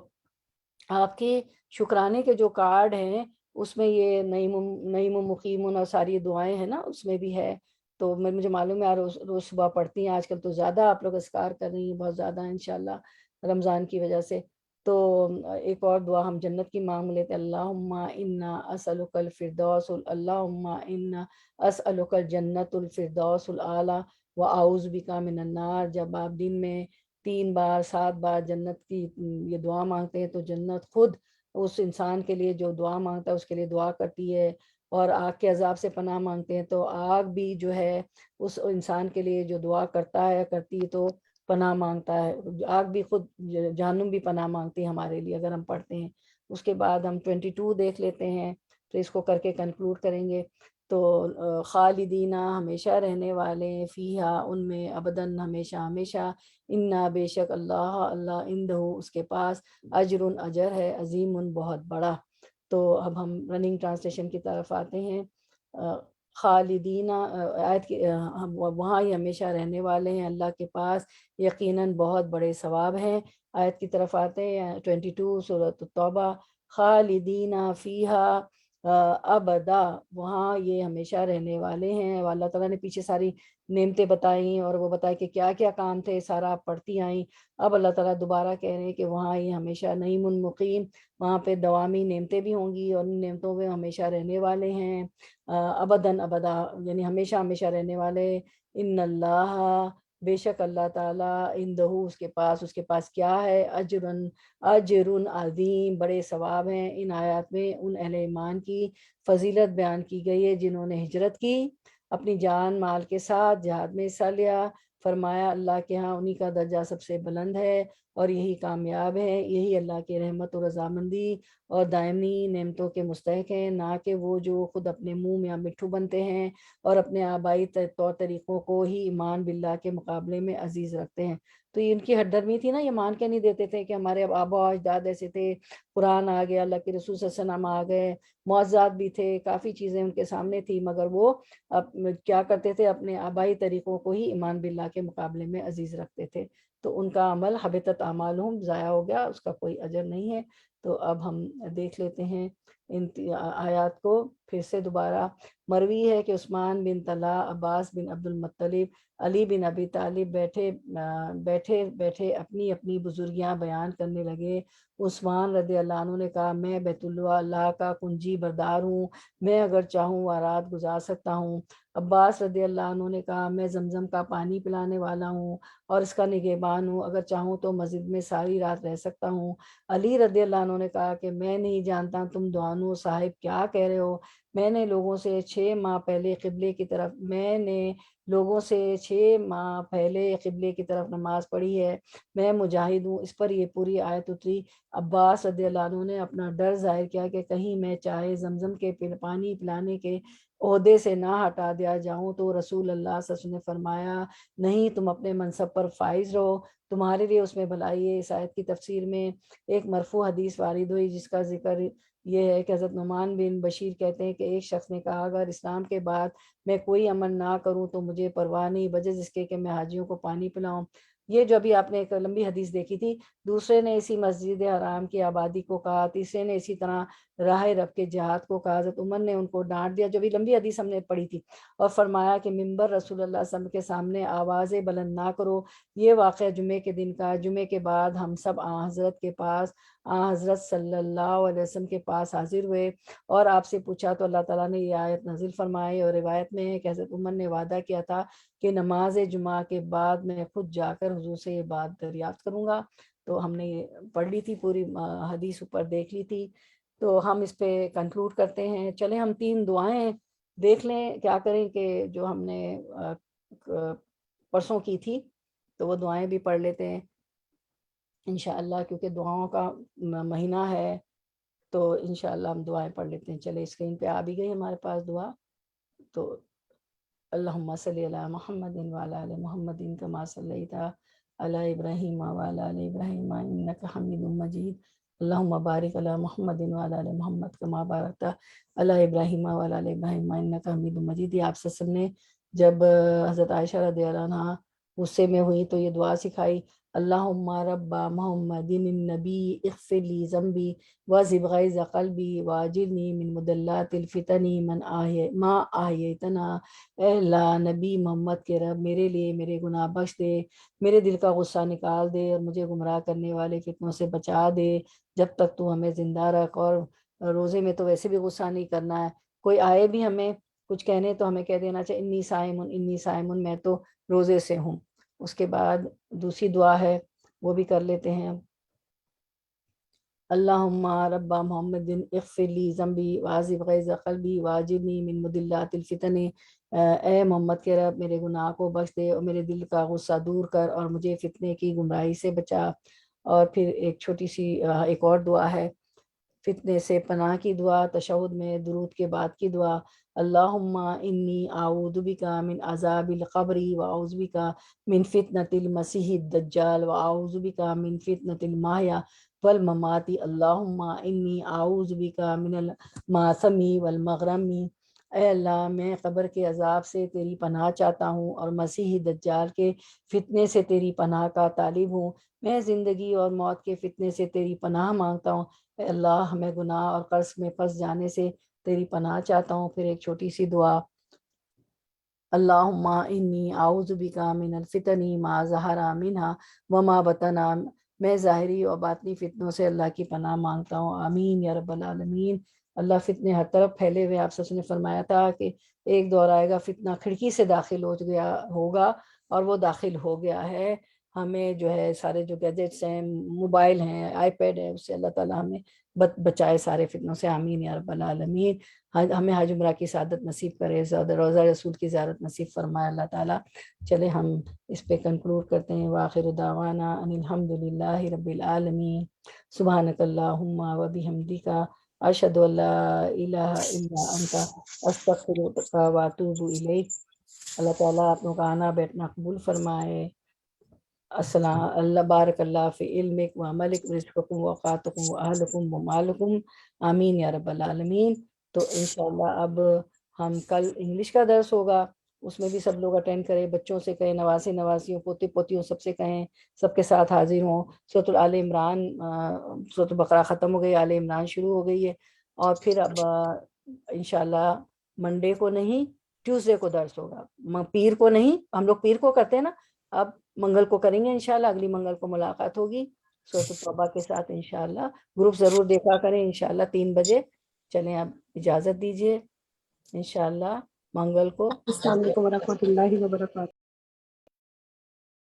آپ کے شکرانے کے جو کارڈ ہیں اس میں یہ نعیم مقیم اور ساری دعائیں ہیں نا، اس میں بھی ہے۔ تو مجھے معلوم ہے روز صبح پڑھتی ہیں، آج کل تو زیادہ آپ لوگ اذکار کر رہی ہیں، بہت زیادہ انشاءاللہ رمضان کی وجہ سے۔ تو ایک اور دعا ہم جنت کی مانگ لیتے، اللہم انا اسألک الفردوس، اللہم انا اسألک الجنت الفردوس الاعلی واعوذ بک من النار۔ جب آپ دن میں 3 بار 7 بار جنت کی یہ دعا مانگتے ہیں تو جنت خود اس انسان کے لیے جو دعا مانگتا ہے اس کے لیے دعا کرتی ہے، اور آگ کے عذاب سے پناہ مانگتے ہیں تو آگ بھی جو ہے اس انسان کے لیے جو دعا کرتا ہے کرتی ہے تو پناہ مانگتا ہے، آگ بھی خود، جہنم بھی پناہ مانگتی ہے ہمارے لیے اگر ہم پڑھتے ہیں۔ اس کے بعد ہم 22 دیکھ لیتے ہیں، تو اس کو کر کے کنکلوڈ کریں گے۔ تو خالدینہ، ہمیشہ رہنے والے، فیہا، ان میں، ابداً، ہمیشہ ہمیشہ، انا، بے شک، اللہ عندہ، اس کے پاس، اجر، اجر ہے، عظیم، بہت بڑا۔ تو اب ہم رننگ ٹرانسلیشن کی طرف آتے ہیں۔ خالدین، آیت کی وہاں ہی ہمیشہ رہنے والے ہیں اللہ کے پاس، یقیناً بہت بڑے ثواب ہیں۔ آیت کی طرف آتے ہیں 22 سورۃ التوبہ، خالدین فیہا ابدا، وہاں یہ ہمیشہ رہنے والے ہیں۔ اللہ تعالیٰ نے پیچھے ساری نعمتیں بتائیں اور وہ بتائے کہ کیا کیا کام تھے، سارا آپ پڑھتی آئیں۔ اب اللہ تعالیٰ دوبارہ کہہ رہے ہیں کہ وہاں یہ ہمیشہ نعیم مقیم، وہاں پہ دوامی نعمتیں بھی ہوں گی، اور ان نعمتوں میں ہمیشہ رہنے والے ہیں، ابداً ابدا، یعنی ہمیشہ ہمیشہ رہنے والے۔ ان اللہ، بے شک اللہ تعالیٰ، عندہ، اس کے پاس کیا ہے؟ اجر عظیم، بڑے ثواب ہیں۔ ان آیات میں ان اہل ایمان کی فضیلت بیان کی گئی ہے جنہوں نے ہجرت کی، اپنی جان مال کے ساتھ جہاد میں حصہ لیا۔ فرمایا اللہ کے ہاں انہی کا درجہ سب سے بلند ہے، اور یہی کامیاب ہے، یہی اللہ کی رحمت و رضامندی اور دائمی نعمتوں کے مستحق ہیں، نہ کہ وہ جو خود اپنے منہ میں مٹھو بنتے ہیں اور اپنے آبائی طور طریقوں کو ہی ایمان باللہ کے مقابلے میں عزیز رکھتے ہیں۔ تو یہ ان کی ہٹ درمی تھی نا، یہ مان کے نہیں دیتے تھے کہ ہمارے آبا و اجداد ایسے تھے، قرآن آ گیا، اللہ کے رسول صلی اللہ علیہ وسلم آ گئے، معجزات بھی تھے، کافی چیزیں ان کے سامنے تھی، مگر وہ کیا کرتے تھے؟ اپنے آبائی طریقوں کو ہی ایمان باللہ کے مقابلے میں عزیز رکھتے تھے، تو ان کا عمل حبطت اعمالہم، ضائع ہو گیا، اس کا کوئی اجر نہیں ہے۔ تو اب ہم دیکھ لیتے ہیں ان آیات کو پھر سے دوبارہ۔ مروی ہے کہ عثمان بن طلحہ، عباس بن عبد المطلب، علی بن ابی طالب بیٹھے اپنی اپنی بزرگیاں بیان کرنے لگے۔ عثمان رضی اللہ عنہ نے کہا، میں بیت اللہ کا کنجی بردار ہوں، میں اگر چاہوں رات گزار سکتا ہوں۔ عباس رضی اللہ عنہ نے کہا میں زمزم کا پانی پلانے والا ہوں اور اس کا نگہبان ہوں، اگر چاہوں تو مسجد میں ساری رات رہ سکتا ہوں۔ علی رضی اللہ عنہ نے کہا کہ میں نہیں جانتا تم دعانو صاحب کیا کہہ رہے ہو، میں نے لوگوں سے 6 ماہ پہلے قبلے کی طرف نماز پڑھی ہے، میں مجاہد ہوں۔ اس پر یہ پوری آیت اتری۔ عباس رضی اللہ عنہ نے اپنا ڈر ظاہر کیا کہ کہیں میں چاہے زمزم کے پانی پلانے کے عہدے سے نہ ہٹا دیا جاؤں، تو رسول اللہ صلی اللہ علیہ وسلم نے فرمایا نہیں، تم اپنے منصب پر فائز رہو، تمہارے لیے اس میں بھلائی ہے۔ اس آیت کی تفسیر میں ایک مرفوع حدیث وارد ہوئی جس کا ذکر یہ ہے کہ حضرت نعمان بن بشیر کہتے ہیں کہ ایک شخص نے کہا اگر اسلام کے بعد میں کوئی عمل نہ کروں تو مجھے پرواہ نہیں بجز اس کے کہ میں حاجیوں کو پانی پلاؤں۔ یہ جو ابھی آپ نے ایک لمبی حدیث دیکھی تھی، دوسرے نے اسی مسجد حرام کی آبادی کو کہا، تیسرے نے اسی طرح راہ رب کے جہاد کو کہا۔ حضرت عمر نے ان کو ڈانٹ دیا، جو بھی لمبی حدیث ہم نے پڑھی تھی، اور فرمایا کہ ممبر رسول اللہ صلی اللہ علیہ وسلم کے سامنے آوازیں بلند نہ کرو۔ یہ واقعہ جمعے کے دن کا، جمعے کے بعد ہم سب حضرت کے پاس حضرت صلی اللہ علیہ وسلم کے پاس حاضر ہوئے اور آپ سے پوچھا تو اللہ تعالیٰ نے یہ آیت نازل فرمائی، اور روایت میں ہے کہ حضرت عمر نے وعدہ کیا تھا کہ نماز جمعہ کے بعد میں خود جا کر حضور سے یہ بات دریافت کروں گا۔ تو ہم نے یہ پڑھ لی تھی، پوری حدیث اوپر دیکھ لی تھی، تو ہم اس پہ کنکلوڈ کرتے ہیں۔ چلیں ہم 3 دعائیں دیکھ لیں، کیا کریں کہ جو ہم نے پرسوں کی تھی تو وہ دعائیں بھی پڑھ لیتے ہیں انشاءاللہ، کیونکہ دعاؤں کا مہینہ ہے تو انشاءاللہ ہم دعائیں پڑھ لیتے ہیں۔ چلے اسکرین پہ آ بھی گئی ہمارے پاس دعا، تو اللہم صلی علی محمد وعلی آل محمد کما صلیت علی ابراہیم وعلی آل ابراہیم انک حمید مجید، اللہم بارک علی محمد وعلی آل محمد کما بارکت علی ابراہیم وعلی آل ابراہیم انک حمید مجید۔ یہ آپ سب نے جب حضرت عائشہ رضی اللہ عنہ غصے میں ہوئی تو یہ دعا سکھائی، اللہم رب محمد النبی اغفر لی ذنبی وذھب غیظ قلبی واجرنی من مضلات الفتن ما احییتنا۔ اے اللہ نبی محمد کے رب، میرے لیے میرے گناہ بخش دے، میرے دل کا غصہ نکال دے اور مجھے گمراہ کرنے والے فتنوں سے بچا دے جب تک تو ہمیں زندہ رکھ۔ اور روزے میں تو ویسے بھی غصہ نہیں کرنا ہے، کوئی آئے بھی ہمیں کچھ کہنے تو ہمیں کہہ دینا چاہیے انی صائمن، میں تو روزے سے ہوں۔ اس کے بعد دوسری دعا ہے وہ بھی کر لیتے ہیں۔ اللہم رب محمد اغفر لی ذنبی وعذب غیظ قلبی واجرنی من مضلات الفتن۔ اے محمد کے رب، میرے گناہ کو بخش دے اور میرے دل کا غصہ دور کر اور مجھے فتنے کی گمراہی سے بچا۔ اور پھر ایک چھوٹی سی ایک اور دعا ہے، فتنے سے پناہ کی دعا، تشہد میں درود کے بعد کی دعا، اللہم انی اعوذ بک من عذاب القبر واعوذ بک من فتنۃ المسیح الدجال واعوذ بک من فتنۃ المحیا والممات، اللہم انی اعوذ بک من الماثم والمغرم۔ اے اللہ میں قبر کے عذاب سے تیری پناہ چاہتا ہوں اور مسیح دجال کے فتنے سے تیری پناہ کا طالب ہوں، میں زندگی اور موت کے فتنے سے تیری پناہ مانگتا ہوں۔ اے اللہ میں گناہ اور قرض میں پھنس جانے سے تیری پناہ چاہتا ہوں۔ پھر ایک چھوٹی سی دعا، اللہم انی اعوذ بک من الفتن ما ظہر منہا وما بطن، میں ظاہری اور باطنی فتنوں سے اللہ کی پناہ مانگتا ہوں، آمین یا رب العالمین۔ اللہ فتنے ہر طرف پھیلے ہوئے، آپ سب نے فرمایا تھا کہ ایک دور آئے گا فتنہ کھڑکی سے داخل ہو گیا ہوگا، اور وہ داخل ہو گیا ہے۔ ہمیں جو ہے سارے جو گیجٹس ہیں، موبائل ہیں، آئی پیڈ ہے، اس سے اللہ تعالیٰ ہمیں بچائے سارے فتنوں سے، آمین یا رب العالمین۔ ہمیں حج عمرہ کی سعادت نصیب کرے، روضہ رسول کی زیارت نصیب فرمائے اللہ تعالیٰ۔ چلے ہم اس پہ کنکلوڈ کرتے ہیں، وآخر دعوانا ان الحمد للہ رب العالمین، سبحانک اللہم و بحمدک اشہد ان لا الہ الا انت استغفرک و اتوب الیک۔ اللہ تعالیٰ آپ لوگوں کا آنا بیٹھنا قبول فرمائے۔ السلام اللہ بارک اللہ فی علمک و عملک و رزقکم و اوقاتکم و اہلکم و مالکم، آمین یا رب العالمین۔ تو انشاءاللہ اب ہم کل انگلش کا درس ہوگا، اس میں بھی سب لوگ اٹینڈ کریں، بچوں سے کہیں، نواسے نواسیوں، پوتے پوتیوں، سب سے کہیں سب کے ساتھ حاضر ہوں۔ سورۃ آل عمران، سورۃ بقرہ ختم ہو گئی، آل عمران شروع ہو گئی ہے، اور پھر اب انشاءاللہ منڈے کو نہیں ٹیوزڈے کو درس ہوگا، پیر کو نہیں، ہم لوگ پیر کو کرتے ہیں نا، اب منگل کو کریں گے انشاءاللہ، اگلی منگل کو ملاقات ہوگی سورۃ التوبہ کے ساتھ انشاءاللہ۔ گروپ ضرور دیکھا کریں انشاءاللہ 3 بجے۔ چلیں اب اجازت دیجیے انشاءاللہ، منگل کو السلام علیکم ورحمۃ اللہ وبرکاتہ.